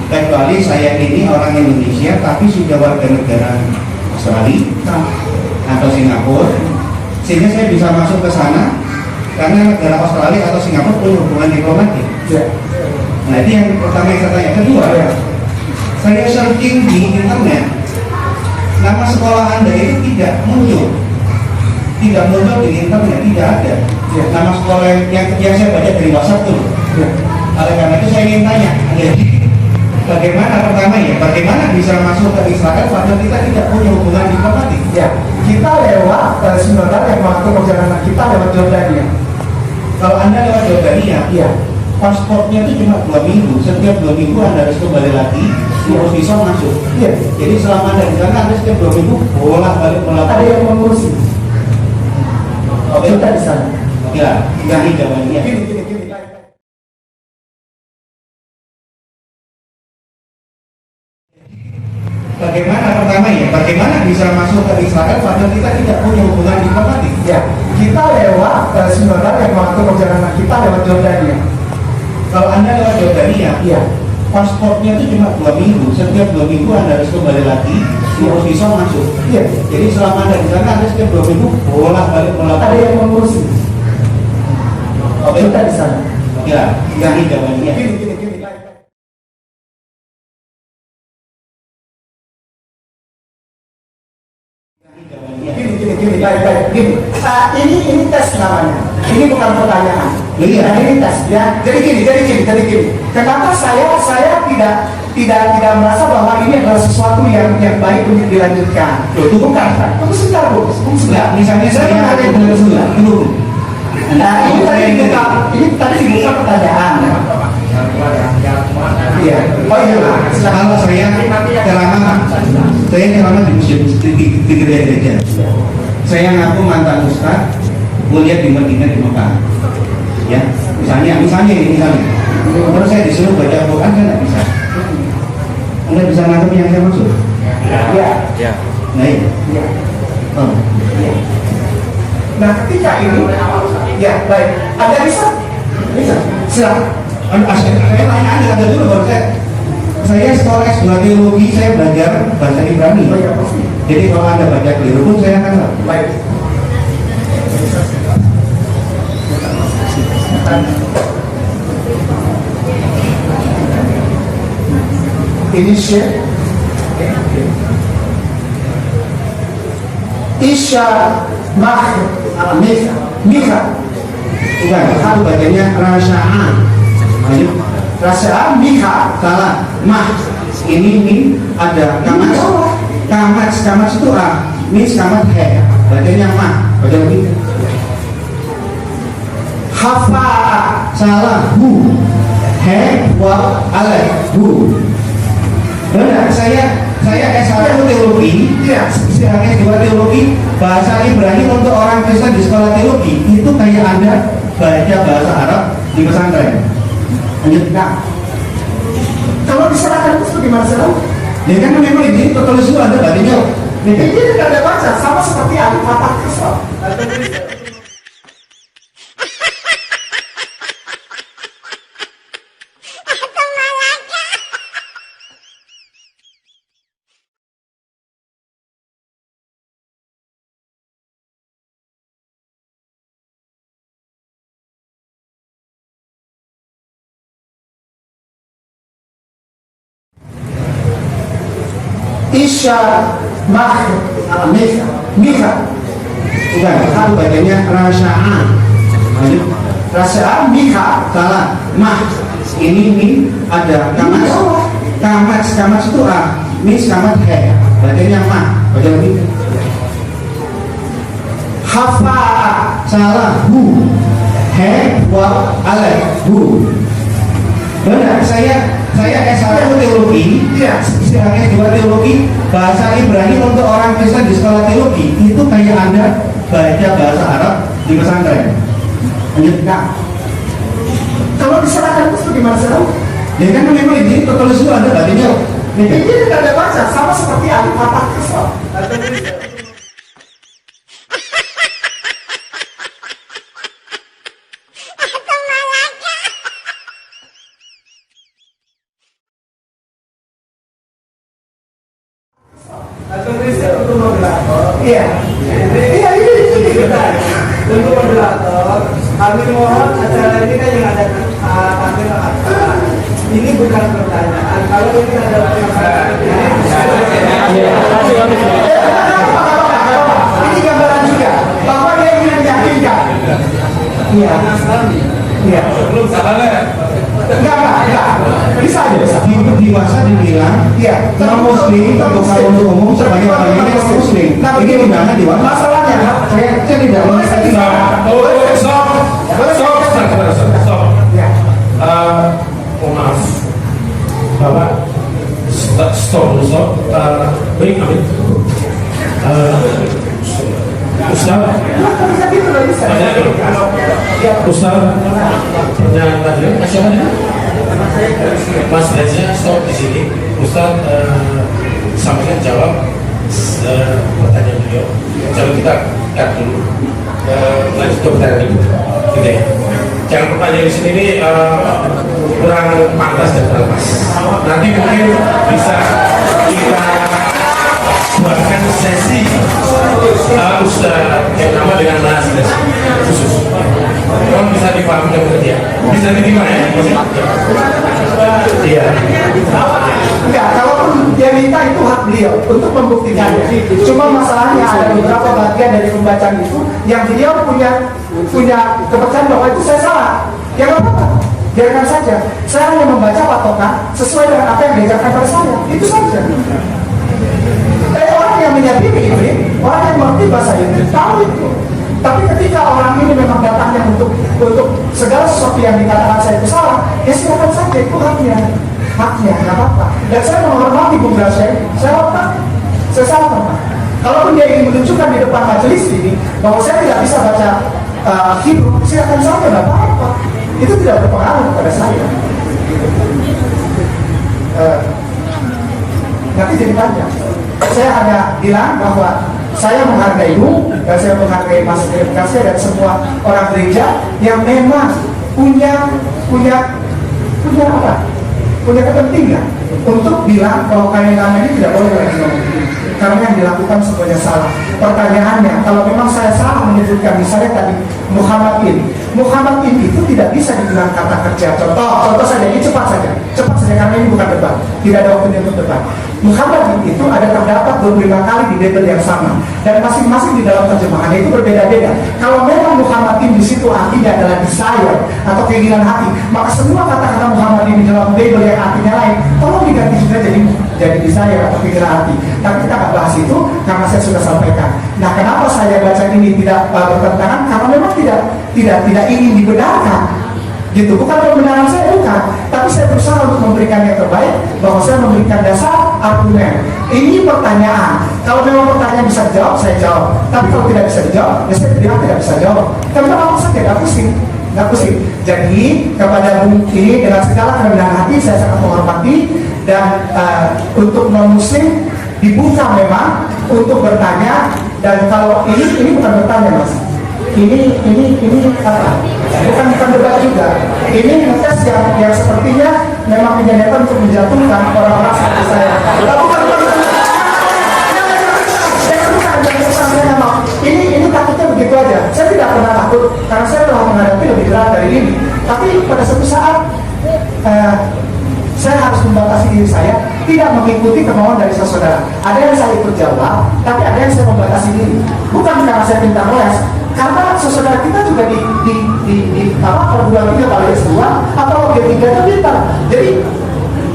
Kecuali saya ini orang Indonesia tapi sudah warga negara Australia atau Singapura, sehingga saya bisa masuk ke sana karena negara Australia atau Singapura punya hubungan diplomatik. Nah ini yang pertama yang saya tanya. Kedua, saya searching di internet, nama sekolah Anda itu tidak muncul di internet, tidak ada. Nama sekolah yang saya baca dari WhatsApp tuh. Oleh karena itu saya ingin tanya, bagaimana bisa masuk ke Israel padahal kita tidak punya hubungan diplomatik? Ya, kita lewat sebenarnya yang mengatur perjalanan kita lewat Jordania. Kalau Anda lewat Jordania, Iya. pasportnya itu cuma 2 minggu. Setiap 2 minggu Anda harus kembali lagi, harus bisa masuk. Iya. Jadi selama Anda di sana, Anda setiap 2 minggu bolak-balik. Ada yang mengurusi. Oke, Kita di sana. ya, ini jawabannya. Gini. Bagaimana bisa masuk ke Israel padahal kita tidak punya hubungan diplomatik? Ya, kita lewat sebenarnya yang mengatur perjalanan kita lewat Jordania. Kalau Anda lewat Jordania, Iya. paspornya itu cuma 2 minggu. Setiap 2 minggu Anda harus kembali lagi, harus bisa masuk. Iya. Jadi selama Anda di sana, Anda setiap 2 minggu bolak-balik. Ada yang mengurusi. Oke, Kita di sana. ya, ini jawabannya. Gini. Baik. Ini tes namanya. Ini bukan pertanyaan. Iya. Nah, ini tes ya. Jadi gini. Kenapa saya tidak merasa bahwa ini adalah sesuatu yang baik untuk dilanjutkan? Itu bukan. Tunggu sebentar, Bu. Nah, misalnya saya dulu. Nah, ini tadi dibuka pertanyaan. Iya. Oh iya. Kalau saya ceramah di museum di gereja. Saya ngaku mantan ustaz, kuliah di Madinah di Mekah. Ya, misalnya. Terus saya disuruh baca Al-Quran, saya nggak bisa. Anda bisa nangkep yang saya maksud? Iya. Nah, iya. Oh. Nah, ketika ini, ya baik. Anda bisa? Silakan. Saya tanya Anda dulu baru saya sekolah S2 teologi, saya belajar bahasa Ibrani. Oh, iya, pasti. Jadi kalau Anda baca keliru pun saya akan tahu. Baik. Ini share. Isya Mika. Bukan, itu bacanya rasaan. Rasaan Mika. Salah. Ini ada kamat itu A. Ini kamat he. Bacanya baca lagi. Hafa. Salah. Hu. He wa alef. Hu. Benar, saya S1 teologi, saya S2 teologi, bahasa Ibrani untuk orang Kristen di sekolah teologi itu kayak Anda baca bahasa Arab di pesantren. Lanjut. Nah, kalau diserahkan itu bagaimana sih? Ya kan memang ini tertulis itu Anda bacanya. Ini tidak ada baca, sama seperti alif fathah kasrah. Isya Mika. Bukan, itu bacanya rasaan. Lanjut. Rasaan Mika. Salah. Ini ada Kamat itu ini kamat he, bacanya ma, baca lagi. Hafa salah hu, he wa alai hu. Benar, saya S1 teologi, ya, istilahnya S2 teologi, bahasa Ibrani untuk orang Kristen di sekolah teologi itu kayak Anda baca bahasa Arab di pesantren. Nah, Kalau diserahkan itu gimana sih? ya kan memang ini tertulis itu Anda bacanya. Ini tidak ada baca, sama seperti alif fatah Islam. Iya, iya ini benar. Untuk moderator, kami mohon acara ini kan yang ada tampil ini bukan pertanyaan. Kalau ini ada pertanyaan, ini gambaran juga bahwa dia ingin meyakinkan. Iya, iya. Belum salah. Enggak. Bisa aja, bisa. Di masa dibilang, Iya, non muslim terbuka untuk umum sebagai orang ini non muslim. Nah, Ini di mana di mana? masalahnya, saya tidak boleh saya tidak. Stop. Ya. Mohon maaf, Bapak. Stop. Baik, amin. Ustaz, Bisa gitu loh, bisa. Ustaz, pertanyaan tadi, siapa nih? Mas Reza, stop di sini. Ustaz, sampaikan jawab pertanyaan beliau. Coba kita cut dulu. Lanjut ke pertanyaan ibu. Gitu ya. Jangan pertanyaan di sini ini kurang pantas dan kurang pas. Nanti mungkin bisa kita buatkan sesi Ustaz yang nama dengan bahasa khusus. Kalau bisa dipahami dan kerja, bisa diterima ya? Iya. Enggak, kalaupun dia minta itu hak beliau untuk membuktikannya. Cuma masalahnya ada beberapa bagian dari pembacaan itu yang beliau punya kepercayaan bahwa itu saya salah. Ya nggak apa-apa, biarkan saja. Saya hanya membaca patokan sesuai dengan apa yang diajarkan pada saya. Itu saja. Orang yang menyadari ini, orang yang mengerti bahasa ini tahu itu. Tapi ketika orang ini memang datangnya untuk segala sesuatu yang dikatakan saya itu salah, ya silakan saja, itu haknya, nggak apa-apa. Dan saya menghormati Bung Rasya, saya salah Pak. Kalaupun dia ingin menunjukkan di depan majelis ini bahwa saya tidak bisa baca Hebrew, silakan saja, nggak apa-apa. Itu tidak berpengaruh kepada saya. Nanti jadi panjang. Saya hanya bilang bahwa saya menghargaimu dan saya menghargai Mas Kasih dan semua orang gereja yang memang punya kepentingan untuk bilang bahwa kain-kain ini tidak boleh lagi ngomong karena yang dilakukan semuanya salah. Pertanyaannya, kalau memang saya salah menyebutkan misalnya tadi Muhammad itu tidak bisa dibilang kata kerja. Contoh saja, ini cepat saja karena ini bukan debat, tidak ada waktunya untuk debat. Muhammad itu ada terdapat 25 kali di Bible yang sama dan masing-masing di dalam terjemahannya itu berbeda-beda. Kalau memang Muhammad di situ artinya adalah desire atau keinginan hati, maka semua kata-kata Muhammad di dalam Bible yang artinya lain tolong diganti juga jadi desire atau keinginan hati. Tapi kita nggak bahas itu karena saya sudah sampaikan. Nah, kenapa saya baca ini tidak bertentangan? Karena memang tidak ingin dibenarkan. Gitu, bukan pembenaran saya, bukan, tapi saya berusaha untuk memberikan yang terbaik, bahwa saya memberikan dasar argumen. Ini pertanyaan, kalau memang pertanyaan bisa dijawab, saya jawab, tapi kalau tidak bisa dijawab, ya saya bilang tidak bisa jawab. Tapi apa saja, nggak pusing. Jadi kepada Bung ini dengan segala kerendahan hati saya sangat menghormati dan untuk non muslim dibuka memang untuk bertanya, dan kalau ini bukan bertanya Mas. Ini apa? Bukan debat juga. Ini ngetes yang sepertinya memang menjadikan untuk menjatuhkan orang-orang seperti saya. Ini takutnya begitu aja. Saya tidak pernah takut karena saya telah menghadapi lebih berat dari ini. Tapi pada suatu saat saya harus membatasi diri saya tidak mengikuti kemauan dari saudara. Ada yang saya ikut jawab, tapi ada yang saya membatasi diri. Bukan karena saya pintar les, karena saudara kita juga di perguruan tinggi kalau S2 atau G3 itu pintar. Jadi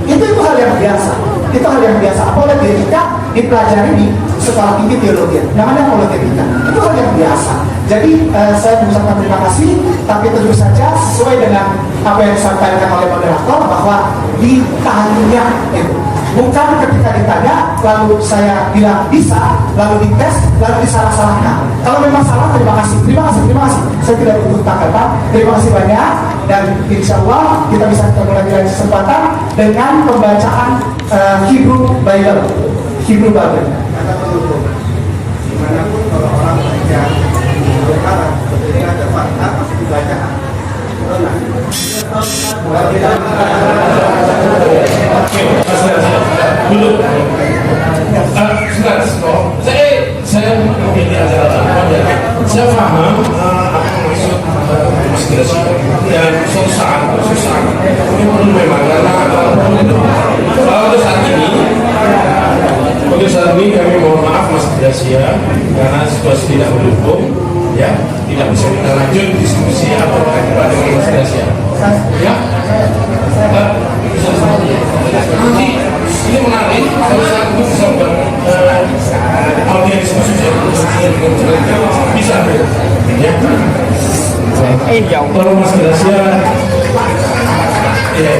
itu hal yang biasa. Itu hal yang biasa. Apologetika dipelajari di sekolah tinggi teologi. Namanya apologetika. Itu hal yang biasa. Jadi saya mengucapkan terima kasih, tapi tentu saja sesuai dengan apa yang disampaikan oleh moderator bahwa ditanya itu. Bukan ketika ditanya, lalu saya bilang bisa, lalu dites, lalu disalah-salahkan. Kalau memang salah, terima kasih. Saya tidak butuh tanggapan. Terima kasih banyak. Dan insya Allah kita bisa ketemu lagi lain kesempatan dengan pembacaan Hebrew Bible. Hebrew Bible. Kata penutup, dimanapun kalau orang baca berkata, ketika ada fakta pasti dibaca. Dulu, saya ini saya paham apa maksud aspirasi dan suatu saat ini perlu memang karena untuk saat ini kami mohon maaf Mas Gracia karena situasi tidak mendukung, ya tidak bisa kita lanjut diskusi atau berdebat dengan Mas Gracia, ya. Nanti ini menarik, kalau saat itu bisa audiens khusus bisa, ya. Kalau Mas Gracia, ya.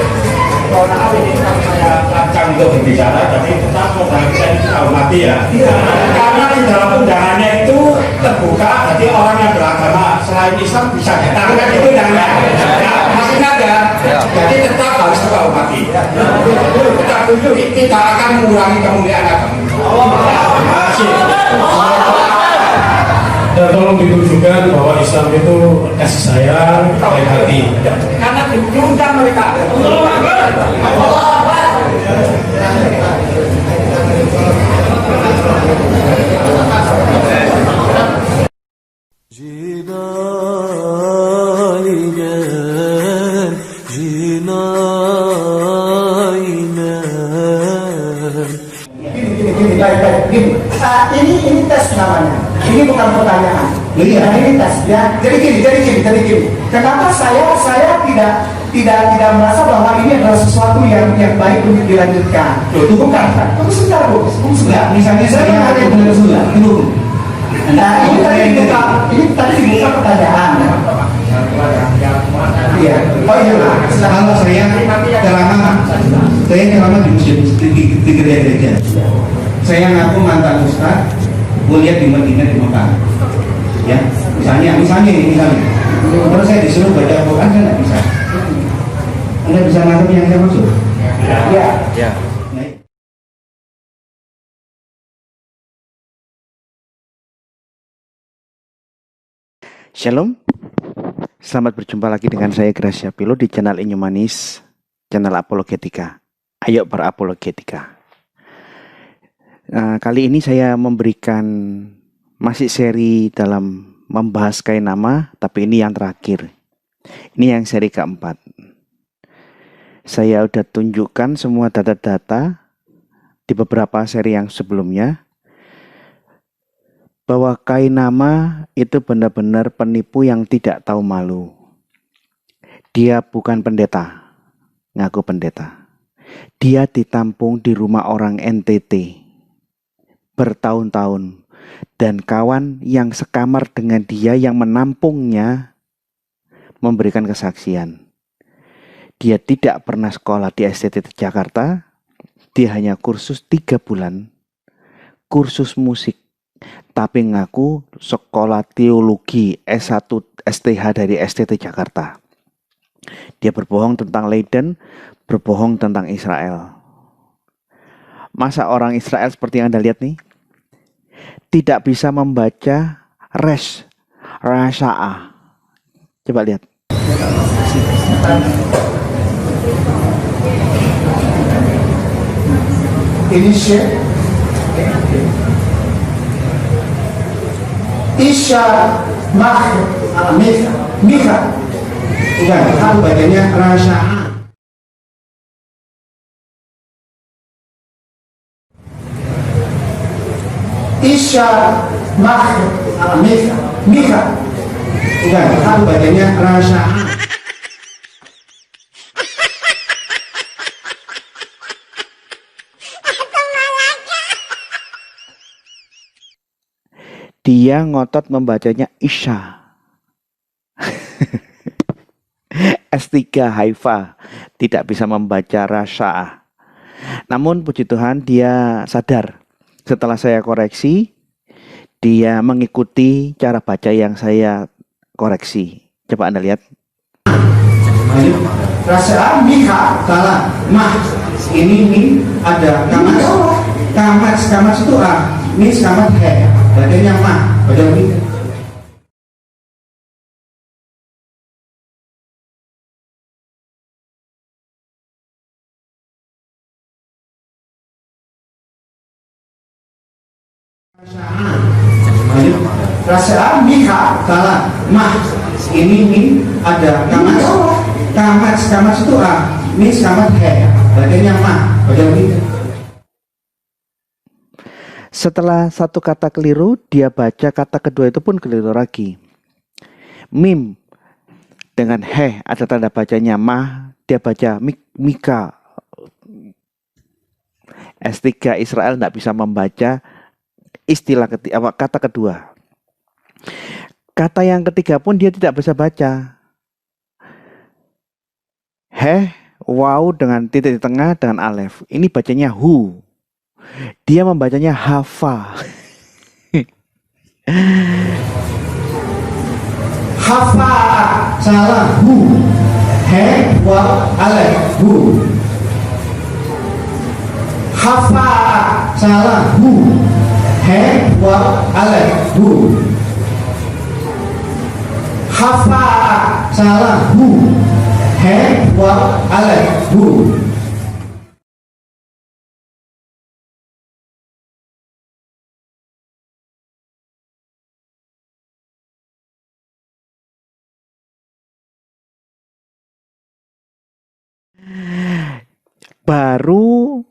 Akan untuk berbicara, tapi tetap modalnya kita hormati ya. Karena di dalam undangannya itu terbuka, jadi orang yang beragama selain Islam bisa datang, kan itu undangannya. Ya, maksudnya ada. Jadi tetap harus kita hormati. Kita tunjuk, kita akan mengurangi kemuliaan agama. Terima kasih. Dan tolong ditunjukkan bahwa Islam itu kasih sayang, baik hati. Karena diundang mereka. Ini tes namanya. Ini bukan pertanyaan. Ini tes ya. Jadi gini. Kenapa saya tidak merasa bahwa ini adalah sesuatu yang baik untuk dilanjutkan? Itu bukan. Tunggu sebentar, Bu. Misalnya saya ada benar sudah. Nah, ini tadi dibuka pertanyaan. Iya. Oh iya. Kalau saya ceramah di museum di gereja. Saya ngaku mantan ustaz, kuliah di Madinah di Mekah. Ya, misalnya. Terus saya disuruh baca Al-Quran, saya nggak bisa. Anda bisa ngerti yang saya maksud? Ya. Shalom, selamat berjumpa lagi dengan saya Gracia Pilo di channel Inyumanis, channel Apologetika. Ayo berapologetika. Kali ini saya memberikan masih seri dalam membahas kain nama, tapi ini yang terakhir. Ini yang seri keempat. Saya udah tunjukkan semua data-data di beberapa seri yang sebelumnya, bahwa kain nama itu benar-benar penipu yang tidak tahu malu. Dia bukan pendeta, ngaku pendeta. Dia ditampung di rumah orang NTT bertahun-tahun, dan kawan yang sekamar dengan dia yang menampungnya memberikan kesaksian. Dia tidak pernah sekolah di STT Jakarta. Dia hanya kursus 3 bulan, kursus musik, tapi ngaku sekolah teologi S1 STH dari STT Jakarta. Dia berbohong tentang Leiden, berbohong tentang Israel. Masa orang Israel seperti yang Anda lihat nih tidak bisa membaca Rasa'ah. Coba lihat. Ini Syekh Isya Mika. Bukan, kan bacanya Rasa'ah. Isya Mika. Bukan, kan bacanya Rasa'ah. Dia ngotot membacanya Isya. S3 Haifa tidak bisa membaca Rasya. Namun puji Tuhan dia sadar. Setelah saya koreksi, dia mengikuti cara baca yang saya koreksi. Coba Anda lihat. Rasa Mika salah mah ini ada kamas itu ini kamas bacanya mah baca ini rasa Mika salah mah ini ada kamas itu ini kamas bacanya mah baca ini. Setelah satu kata keliru, dia baca kata kedua itu pun keliru lagi. Mim dengan he ada tanda bacanya mah, dia baca Mika. S3 Israel tidak bisa membaca istilah kata kedua. Kata yang ketiga pun dia tidak bisa baca. He, waw dengan titik di tengah dengan alef. Ini bacanya hu. Dia membacanya hafa. Hafa salah hu he wa alef hu. Hafa salah hu he wa alef hu. Hafa salah hu he wa alef hu. Baru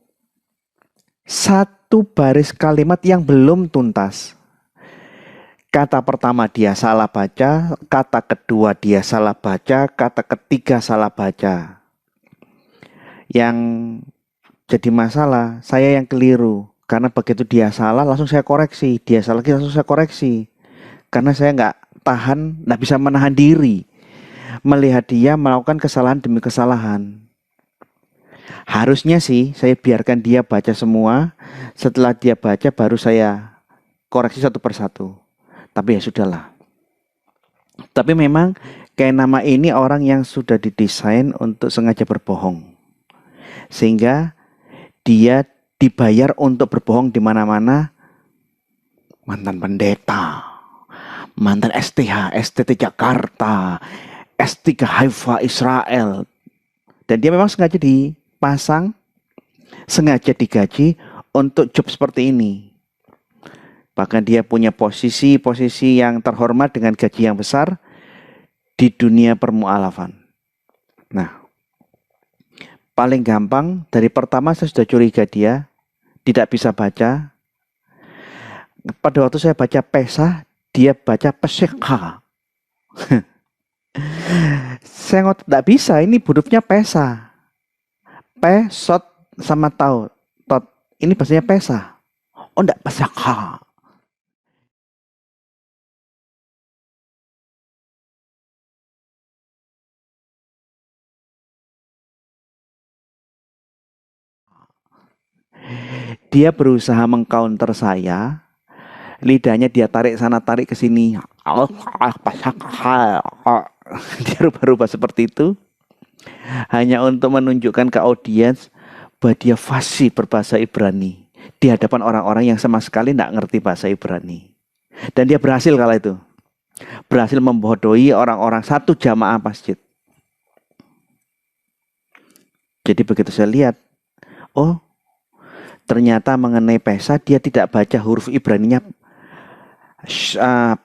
satu baris kalimat yang belum tuntas. Kata pertama dia salah baca, kata kedua dia salah baca, kata ketiga salah baca. Yang jadi masalah, saya yang keliru. Karena begitu dia salah, langsung saya koreksi. Dia salah lagi, langsung saya koreksi. Karena saya nggak tahan, nggak bisa menahan diri. Melihat dia melakukan kesalahan demi kesalahan. Harusnya sih saya biarkan dia baca semua. Setelah dia baca baru saya koreksi satu persatu. Tapi ya sudahlah. Tapi memang kayak nama ini orang yang sudah didesain untuk sengaja berbohong. Sehingga dia dibayar untuk berbohong di mana-mana. Mantan pendeta, mantan STH, STT Jakarta, S3 Haifa Israel. Dan dia memang sengaja dipasang, sengaja digaji untuk job seperti ini. Bahkan dia punya posisi yang terhormat dengan gaji yang besar di dunia permualafan. Nah, paling gampang dari pertama saya sudah curiga dia tidak bisa baca. Pada waktu saya baca pesah, dia baca pesekha. Saya ngotot tidak bisa, ini hurufnya pesah. Pesot sama tau, tot. Ini bahasanya pesah. Oh enggak, pesekha. Dia berusaha mengcounter saya, lidahnya dia tarik sana tarik ke sini. Dia rubah-rubah seperti itu hanya untuk menunjukkan ke audiens bahwa dia fasih berbahasa Ibrani di hadapan orang-orang yang sama sekali tidak ngerti bahasa Ibrani. Dan dia berhasil kala itu. Berhasil membodohi orang-orang satu jamaah masjid. Jadi begitu saya lihat, oh ternyata mengenai pesah dia tidak baca huruf Ibraninya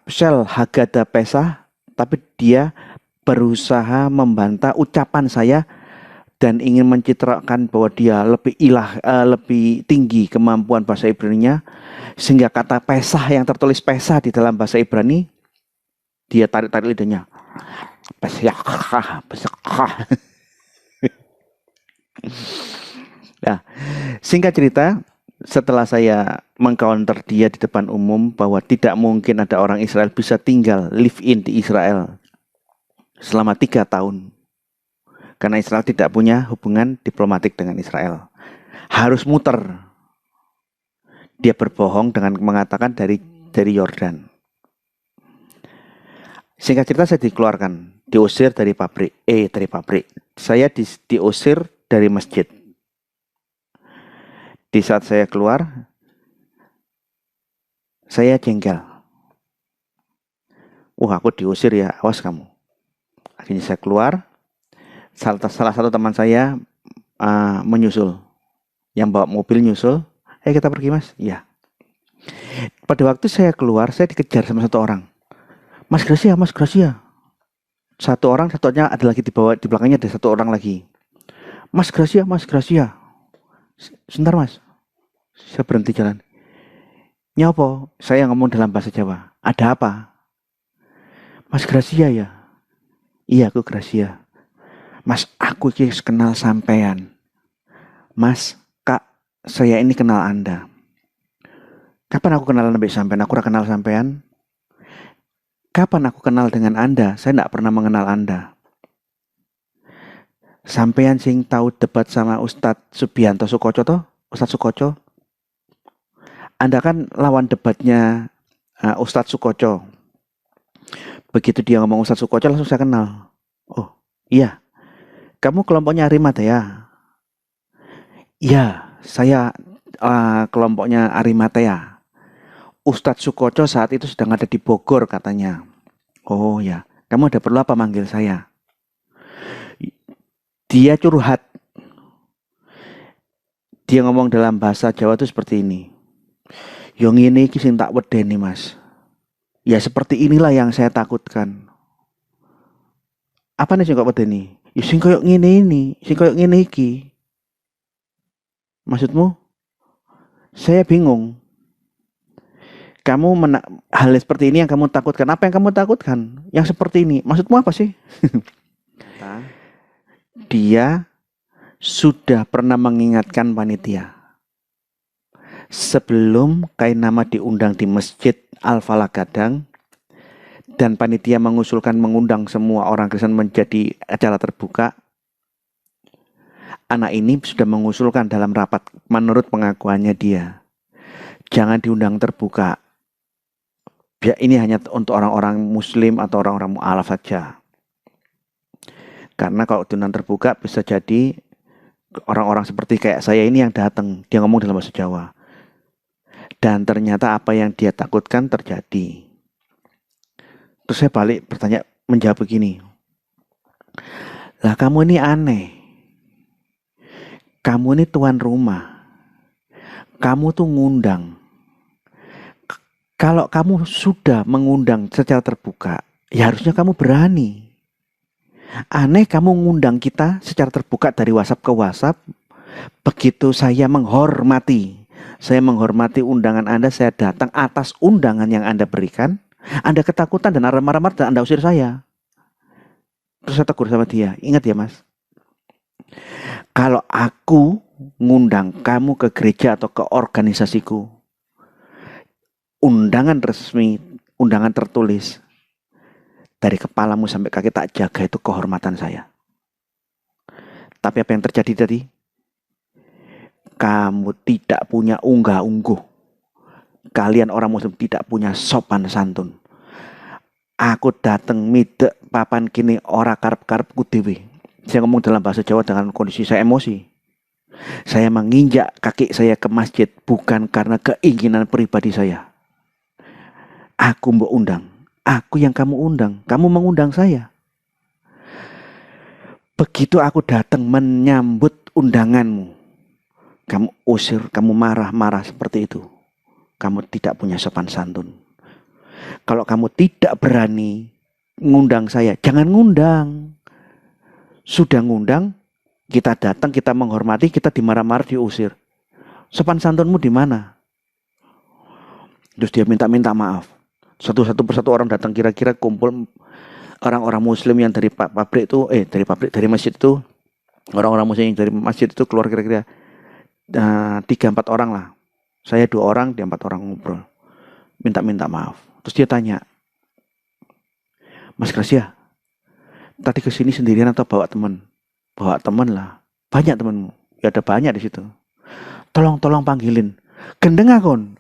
Shel Haggadah Pesah, tapi dia berusaha membantah ucapan saya dan ingin mencitrakan bahwa dia lebih tinggi kemampuan bahasa Ibraninya, sehingga kata pesah yang tertulis pesah di dalam bahasa Ibrani dia tarik-tarik lidahnya. Pesah. Nah, singkat cerita, setelah saya mengcounter dia di depan umum bahwa tidak mungkin ada orang Israel bisa tinggal live in di Israel selama 3 tahun. Karena Israel tidak punya hubungan diplomatik dengan Israel. Harus muter. Dia berbohong dengan mengatakan dari Yordan. Singkat cerita saya dikeluarkan, diusir dari pabrik. Saya diusir dari masjid. Di saat saya keluar, saya jengkel. Wah, aku diusir ya, awas kamu. Akhirnya saya keluar. Salah satu teman saya menyusul. Yang bawa mobil nyusul. Kita pergi mas. Iya. Pada waktu saya keluar, saya dikejar sama satu orang. Mas Gracia. Satu orang, satunya ada lagi di belakangnya ada satu orang lagi. Mas Gracia. Sebentar mas. Saya berhenti jalan. Nyopo? Saya ngomong dalam bahasa Jawa. Ada apa? Mas Gracia ya? Iya aku Gracia. Mas aku ini kenal sampean. Mas, kak, saya ini kenal Anda. Kapan aku kenal sampean? Aku kenal sampean. Kapan aku kenal dengan Anda? Saya tidak pernah mengenal Anda. Sampean sing tahu debat sama Ustadz Subianto Sukoco toh? Ustadz Sukoco? Anda kan lawan debatnya Ustadz Sukoco. Begitu dia ngomong Ustadz Sukoco langsung saya kenal. Oh iya. Kamu kelompoknya Arimatea? Iya, saya kelompoknya Arimatea. Ustadz Sukoco saat itu sedang ada di Bogor katanya. Oh ya, kamu ada perlu apa manggil saya? Dia curhat. Dia ngomong dalam bahasa Jawa itu seperti ini. Yang ini sing tak wedeni mas. Ya seperti inilah yang saya takutkan. Apa nih sing kok wedeni? Ya sing koyok ngene iki. Maksudmu? Saya bingung. Hal seperti ini yang kamu takutkan. Apa yang kamu takutkan? Yang seperti ini. Maksudmu apa sih? Dia sudah pernah mengingatkan panitia. Sebelum Kainama diundang di Masjid Al-Falah Gadang dan panitia mengundang semua orang Kristen menjadi acara terbuka, anak ini sudah mengusulkan dalam rapat menurut pengakuannya dia, jangan diundang terbuka. Ini hanya untuk orang-orang muslim atau orang-orang mu'alaf saja. Karena kalau diundang terbuka bisa jadi orang-orang seperti kayak saya ini yang datang. Dia ngomong dalam bahasa Jawa. Dan ternyata apa yang dia takutkan terjadi. Terus saya balik bertanya, menjawab begini. Lah kamu ini aneh. Kamu ini tuan rumah. Kamu tuh ngundang. Kalau kamu sudah mengundang secara terbuka, ya harusnya kamu berani. Aneh kamu ngundang kita secara terbuka dari WhatsApp ke WhatsApp. Begitu saya menghormati undangan Anda, saya datang atas undangan yang Anda berikan. Anda ketakutan dan marah-marah dan Anda usir saya. Terus saya tegur sama dia, ingat ya mas, kalau aku ngundang kamu ke gereja atau ke organisasiku, undangan resmi, undangan tertulis, dari kepalamu sampai kaki tak jaga itu kehormatan saya. Tapi apa yang terjadi tadi? Kamu tidak punya unggah-ungguh. Kalian orang muslim tidak punya sopan santun. Aku datang midek papan kini ora karep-karepku dewe. Saya ngomong dalam bahasa Jawa dengan kondisi saya emosi. Saya menginjak kaki saya ke masjid bukan karena keinginan pribadi saya. Aku mbok undang. Aku yang kamu undang. Kamu mengundang saya. Begitu aku datang menyambut undanganmu, kamu usir, kamu marah-marah seperti itu. Kamu tidak punya sopan santun. Kalau kamu tidak berani ngundang saya, jangan ngundang. Sudah ngundang, kita datang, kita menghormati, kita dimarah-marah, diusir. Sopan santunmu di mana? Terus dia minta maaf. Satu persatu orang datang, kira-kira kumpul orang-orang muslim yang dari dari masjid itu, orang-orang muslim yang dari masjid itu keluar kira-kira 3-4 orang lah. Saya 2 orang, dia 4 orang ngobrol. Minta maaf. Terus dia tanya, Mas Gracia, tadi kesini sendirian atau bawa teman? Bawa teman lah. Banyak temanmu. Ya ada banyak di situ. Tolong panggilin. Gendeng akon.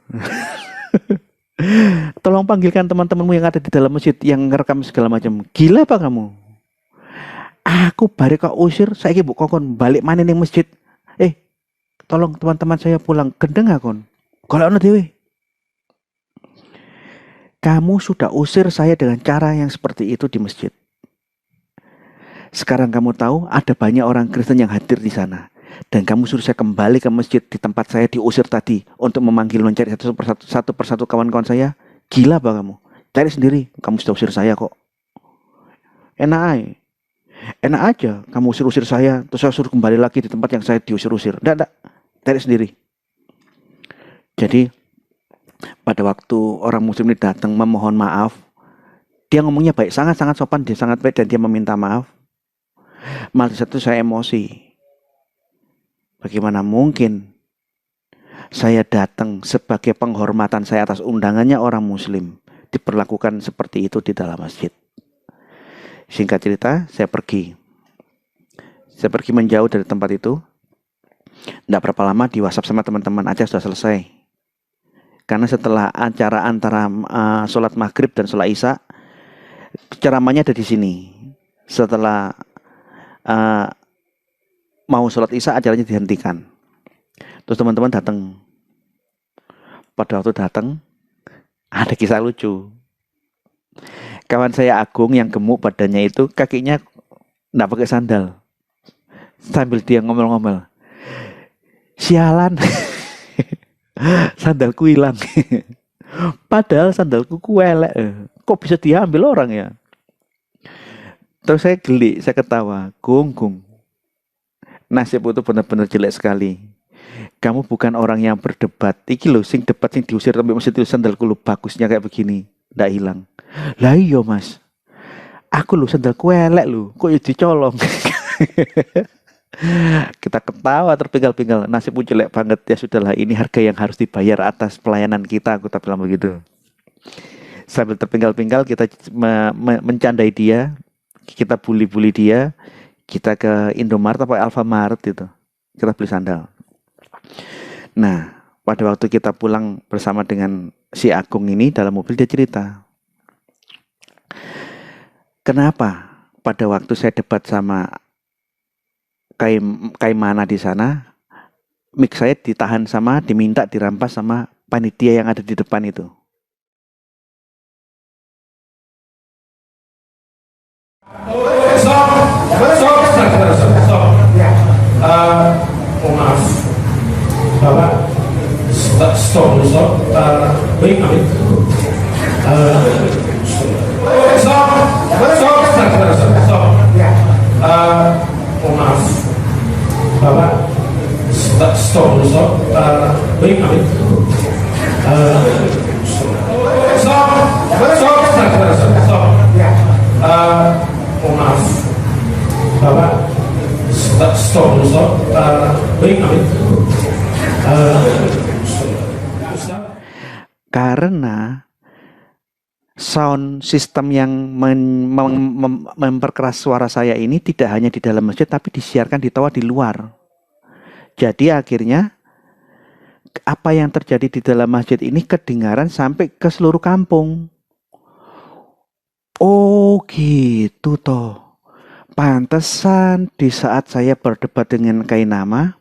Tolong panggilkan teman-temanmu yang ada di dalam masjid yang ngerekam segala macam. Gila apa kamu? Aku balik kau usir, saya ibu kokon balik mana nih masjid? Tolong teman-teman saya pulang. Gendeng akon. Kalau ana dewe. Kamu sudah usir saya dengan cara yang seperti itu di masjid. Sekarang kamu tahu ada banyak orang Kristen yang hadir di sana. Dan kamu suruh saya kembali ke masjid di tempat saya diusir tadi untuk mencari satu persatu kawan-kawan saya. Gila apa kamu? Cari sendiri. Kamu sudah usir saya kok. Enak aja kamu usir saya, terus saya suruh kembali lagi di tempat yang saya diusir-usir. Nggak. Cari sendiri. Jadi pada waktu orang muslim ini datang memohon maaf, dia ngomongnya baik, sangat-sangat sopan, dia sangat baik dan dia meminta maaf. Malah satu saya emosi. Bagaimana mungkin saya datang sebagai penghormatan saya atas undangannya orang muslim diperlakukan seperti itu di dalam masjid. Singkat cerita, saya pergi menjauh dari tempat itu. Tidak berapa lama di WhatsApp sama teman-teman aja sudah selesai. Karena setelah acara antara sholat maghrib dan sholat isya, ceramahnya ada di sini. Setelah mau sholat isya, acaranya dihentikan. Terus teman-teman datang. Pada waktu datang, ada kisah lucu. Kawan saya Agung yang gemuk badannya itu, kakinya nggak pakai sandal. Sambil dia ngomel-ngomel, sialan, sandalku hilang. Padahal sandalku kuelek. Kok bisa diambil orang ya? Terus saya geli, saya ketawa. Gung. Nasib itu benar-benar jelek sekali. Kamu bukan orang yang berdebat. Iki lho sing debat sing diusir sampai masjid itu sandalku lu bagusnya kayak begini, ndak hilang. Lah iya Mas. Aku lho sandalku elek lho, kok ya dicolong. Kita ketawa terpinggal-pinggal. Nasibmu jelek banget, ya sudahlah, ini harga yang harus dibayar atas pelayanan kita, aku tak bilang begitu. Sambil terpinggal-pinggal kita mencandai dia, kita bully dia. Kita ke Indomaret atau Alfamart gitu. Kita beli sandal. Nah, pada waktu kita pulang bersama dengan si Agung ini dalam mobil, dia cerita. Kenapa pada waktu saya debat sama Kaimana di sana, mic saya diminta dirampas sama panitia yang ada di depan itu. Maaf, Bapak, stop. Baik, amin. Stop. Maaf, Bapak, stop. Baik, amin. Stop. Maaf, Bapak, stop. Baik, amin. Karena sound system yang memperkeras suara saya ini tidak hanya di dalam masjid, tapi disiarkan di toa di luar. Jadi akhirnya apa yang terjadi di dalam masjid ini kedengaran sampai ke seluruh kampung. Oh gitu toh. Pantesan di saat saya berdebat dengan Kainama,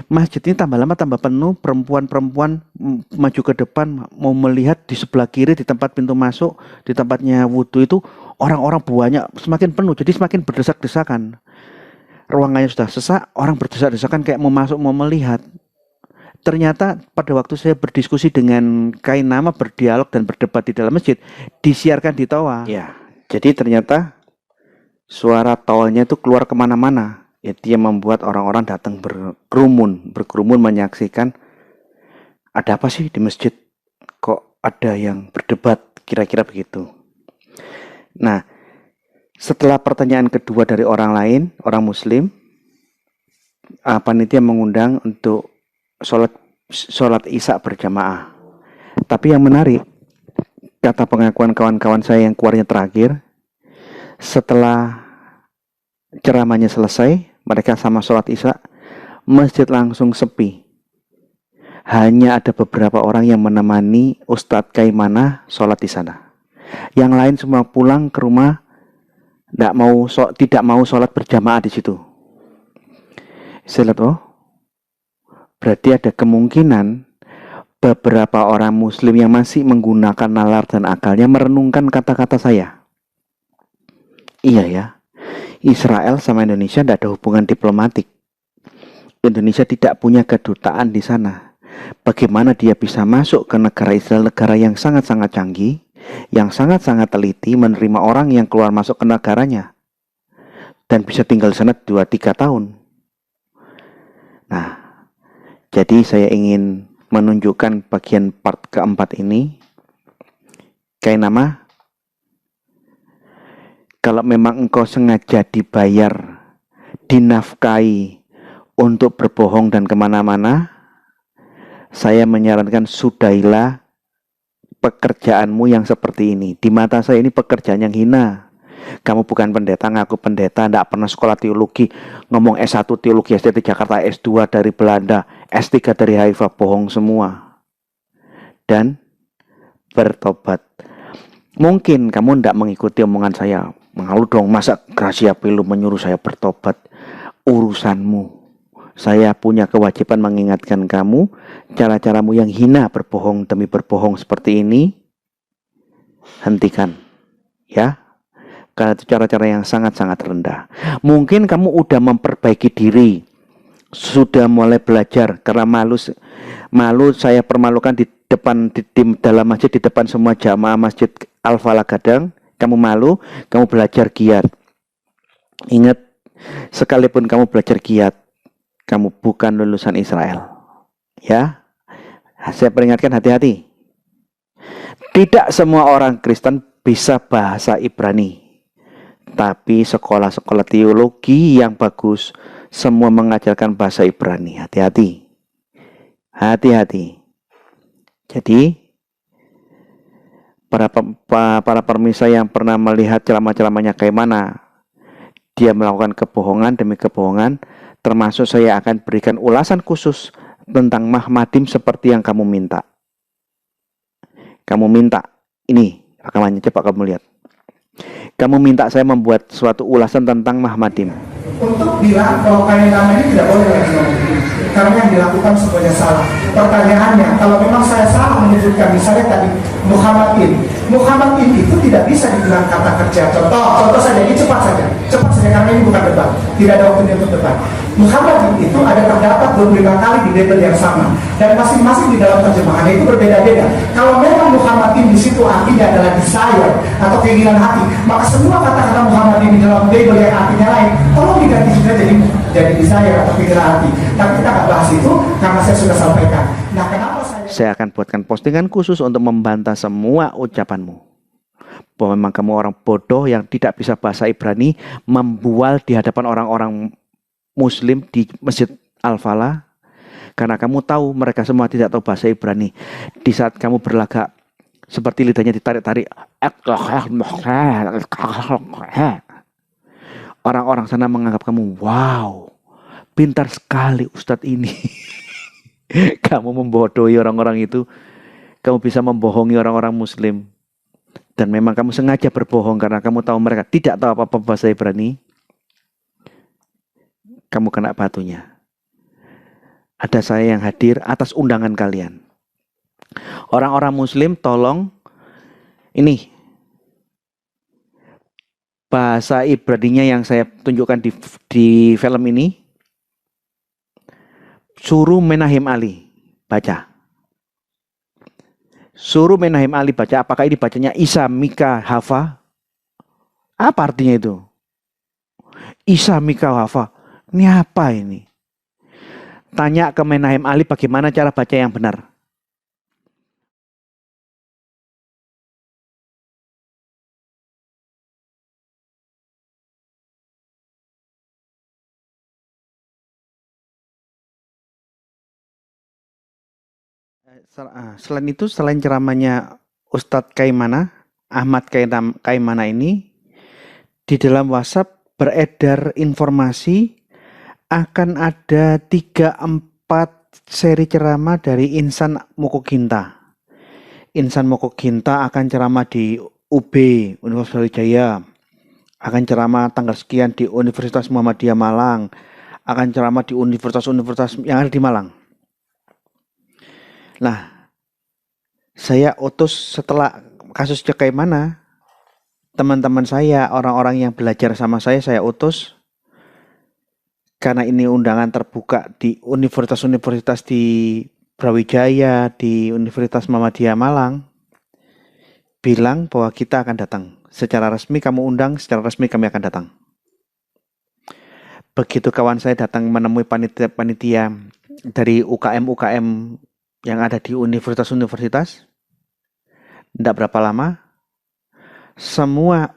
masjid ini tambah lama tambah penuh, perempuan-perempuan maju ke depan mau melihat di sebelah kiri di tempat pintu masuk, di tempatnya wudhu itu orang-orang banyak, semakin penuh, jadi semakin berdesak-desakan. Ruangannya sudah sesak, orang berdesak-desakan kayak mau masuk, mau melihat. Ternyata pada waktu saya berdiskusi dengan Kainama, berdialog dan berdebat di dalam masjid, disiarkan di toa. Ya, jadi ternyata suara toanya itu keluar kemana-mana. Ya, dia membuat orang-orang datang berkerumun menyaksikan ada apa sih di masjid, kok ada yang berdebat, kira-kira begitu. Nah, setelah pertanyaan kedua dari orang lain, orang muslim, panitia mengundang untuk sholat sholat isya berjamaah. Tapi yang menarik, kata pengakuan kawan-kawan saya yang keluarnya terakhir, setelah ceramahnya selesai, mereka sama sholat isya, masjid langsung sepi. Hanya ada beberapa orang yang menemani Ustadz Kaimana sholat di sana. Yang lain semua pulang ke rumah, tidak mau sholat berjamaah di situ. Saya lihat, berarti ada kemungkinan beberapa orang Muslim yang masih menggunakan nalar dan akalnya merenungkan kata-kata saya. Iya ya, Israel sama Indonesia tidak ada hubungan diplomatik. Indonesia tidak punya kedutaan di sana. Bagaimana dia bisa masuk ke negara Israel, negara yang sangat-sangat canggih, yang sangat-sangat teliti menerima orang yang keluar masuk ke negaranya, dan bisa tinggal di sana 2-3 tahun. Nah, jadi saya ingin menunjukkan bagian part keempat ini. Kayak nama, kalau memang engkau sengaja dibayar, dinafkahi untuk berbohong dan kemana-mana, saya menyarankan sudahilah pekerjaanmu yang seperti ini. Di mata saya ini pekerjaan yang hina. Kamu bukan pendeta, ngaku pendeta, tidak pernah sekolah teologi, ngomong S1 teologi STT Jakarta, S2 dari Belanda, S3 dari Haifa, bohong semua. Dan bertobat. Mungkin kamu tidak mengikuti omongan saya. Mengalu dong, masa Gracia Pelu menyuruh saya bertobat? Urusanmu. Saya punya kewajiban mengingatkan kamu, cara-caramu yang hina berbohong demi berbohong seperti ini, hentikan. Ya. Karena itu cara-cara yang sangat-sangat rendah. Mungkin kamu udah memperbaiki diri, sudah mulai belajar, karena malu saya permalukan di dalam masjid, di depan semua jamaah masjid Al-Falah Gadang. Kamu malu, kamu belajar giat. Ingat, sekalipun kamu belajar giat, kamu bukan lulusan Israel. Ya, saya peringatkan, hati-hati. Tidak semua orang Kristen bisa bahasa Ibrani. Tapi sekolah-sekolah teologi yang bagus semua mengajarkan bahasa Ibrani. Hati-hati. Hati-hati. Jadi para permisa yang pernah melihat ceramah-ceramahnya kayak mana, dia melakukan kebohongan demi kebohongan, termasuk saya akan berikan ulasan khusus tentang Mahmadim seperti yang kamu minta. Kamu minta ini rekamannya, coba kamu lihat. Kamu minta saya membuat suatu ulasan tentang Mahmadim. Untuk bilang kalau kayak nama ini tidak boleh lagi ngomong begini, karena yang dilakukan semuanya salah. Pertanyaannya, kalau memang saya salah menyebutkan misalnya tadi Muhammadin itu tidak bisa dibilang kata kerja. Contoh saja, ini cepat saja karena ini bukan debat, tidak ada waktunya untuk debat. Muhammadin itu ada terdapat 25 kali di label yang sama, dan masing-masing di dalam terjemahannya itu berbeda-beda. Kalau memang Muhammadin di situ artinya adalah desire atau keinginan hati, maka semua kata-kata Muhammadin di dalam label yang artinya lain, tolong diganti juga jadi desire atau keinginan hati. Tapi kita nggak bahas itu karena saya sudah sampaikan. Nah, kenapa saya akan buatkan postingan khusus untuk membantah semua ucapanmu, bahwa memang kamu orang bodoh yang tidak bisa bahasa Ibrani, membual di hadapan orang-orang Muslim di Masjid Al-Falah, karena kamu tahu mereka semua tidak tahu bahasa Ibrani. Di saat kamu berlagak seperti lidahnya ditarik-tarik, orang-orang sana menganggap kamu, wow, pintar sekali Ustadz ini. Kamu membodohi orang-orang itu, kamu bisa membohongi orang-orang Muslim. Dan memang kamu sengaja berbohong karena kamu tahu mereka tidak tahu apa-apa bahasa Ibrani. Kamu kena batunya. Ada saya yang hadir atas undangan kalian. Orang-orang Muslim, tolong ini bahasa Ibraninya yang saya tunjukkan di film ini, suruh Menahem Ali baca. Suruh Menahem Ali baca. Apakah ini bacanya Isa Mika Hafa? Apa artinya itu? Isa Mika Hafa. Ini apa ini? Tanya ke Menahem Ali bagaimana cara baca yang benar. Selain itu, selain ceramahnya Ustadz Ahmad Kaimana ini, di dalam WhatsApp beredar informasi akan ada 3-4 seri ceramah dari Insan Mokoginta. Insan Mokoginta akan ceramah di UB, Universitas Brawijaya, akan ceramah tanggal sekian di Universitas Muhammadiyah Malang, akan ceramah di universitas-universitas yang ada di Malang. Nah, saya utus setelah kasus Kaimana, teman-teman saya, orang-orang yang belajar sama saya utus, karena ini undangan terbuka di universitas-universitas di Brawijaya, di Universitas Muhammadiyah Malang, bilang bahwa kita akan datang. Secara resmi kamu undang, secara resmi kami akan datang. Begitu kawan saya datang menemui panitia dari UKM yang ada di universitas-universitas, tidak berapa lama, semua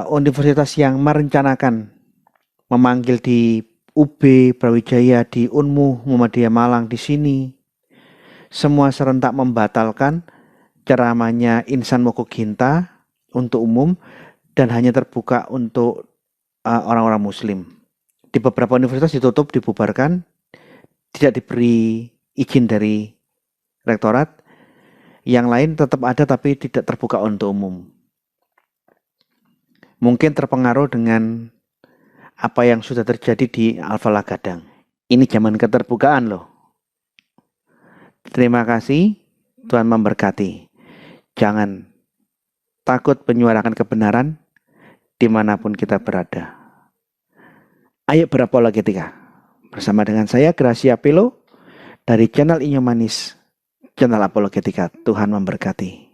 universitas yang merencanakan memanggil di UB Brawijaya, di Unmu Muhammadiyah Malang, di sini, semua serentak membatalkan ceramahnya Insan Mokoginta untuk umum dan hanya terbuka untuk orang-orang Muslim. Di beberapa universitas ditutup, dibubarkan, tidak diberi izin dari rektorat. Yang lain tetap ada tapi tidak terbuka untuk umum. Mungkin terpengaruh dengan apa yang sudah terjadi di Al-Falah Gadang. Ini zaman keterbukaan loh. Terima kasih, Tuhan memberkati. Jangan takut menyuarakan kebenaran dimanapun kita berada. Ayo berapologetika. Bersama dengan saya, Gracia Pelo, dari channel Inyo Manis, channel Apologetika. Tuhan memberkati.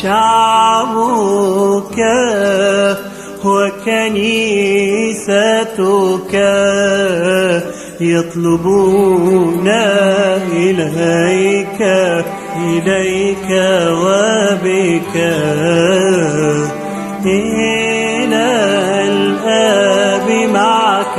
شعبك وكنيستك يطلبون إليك وبك إلى الآب معك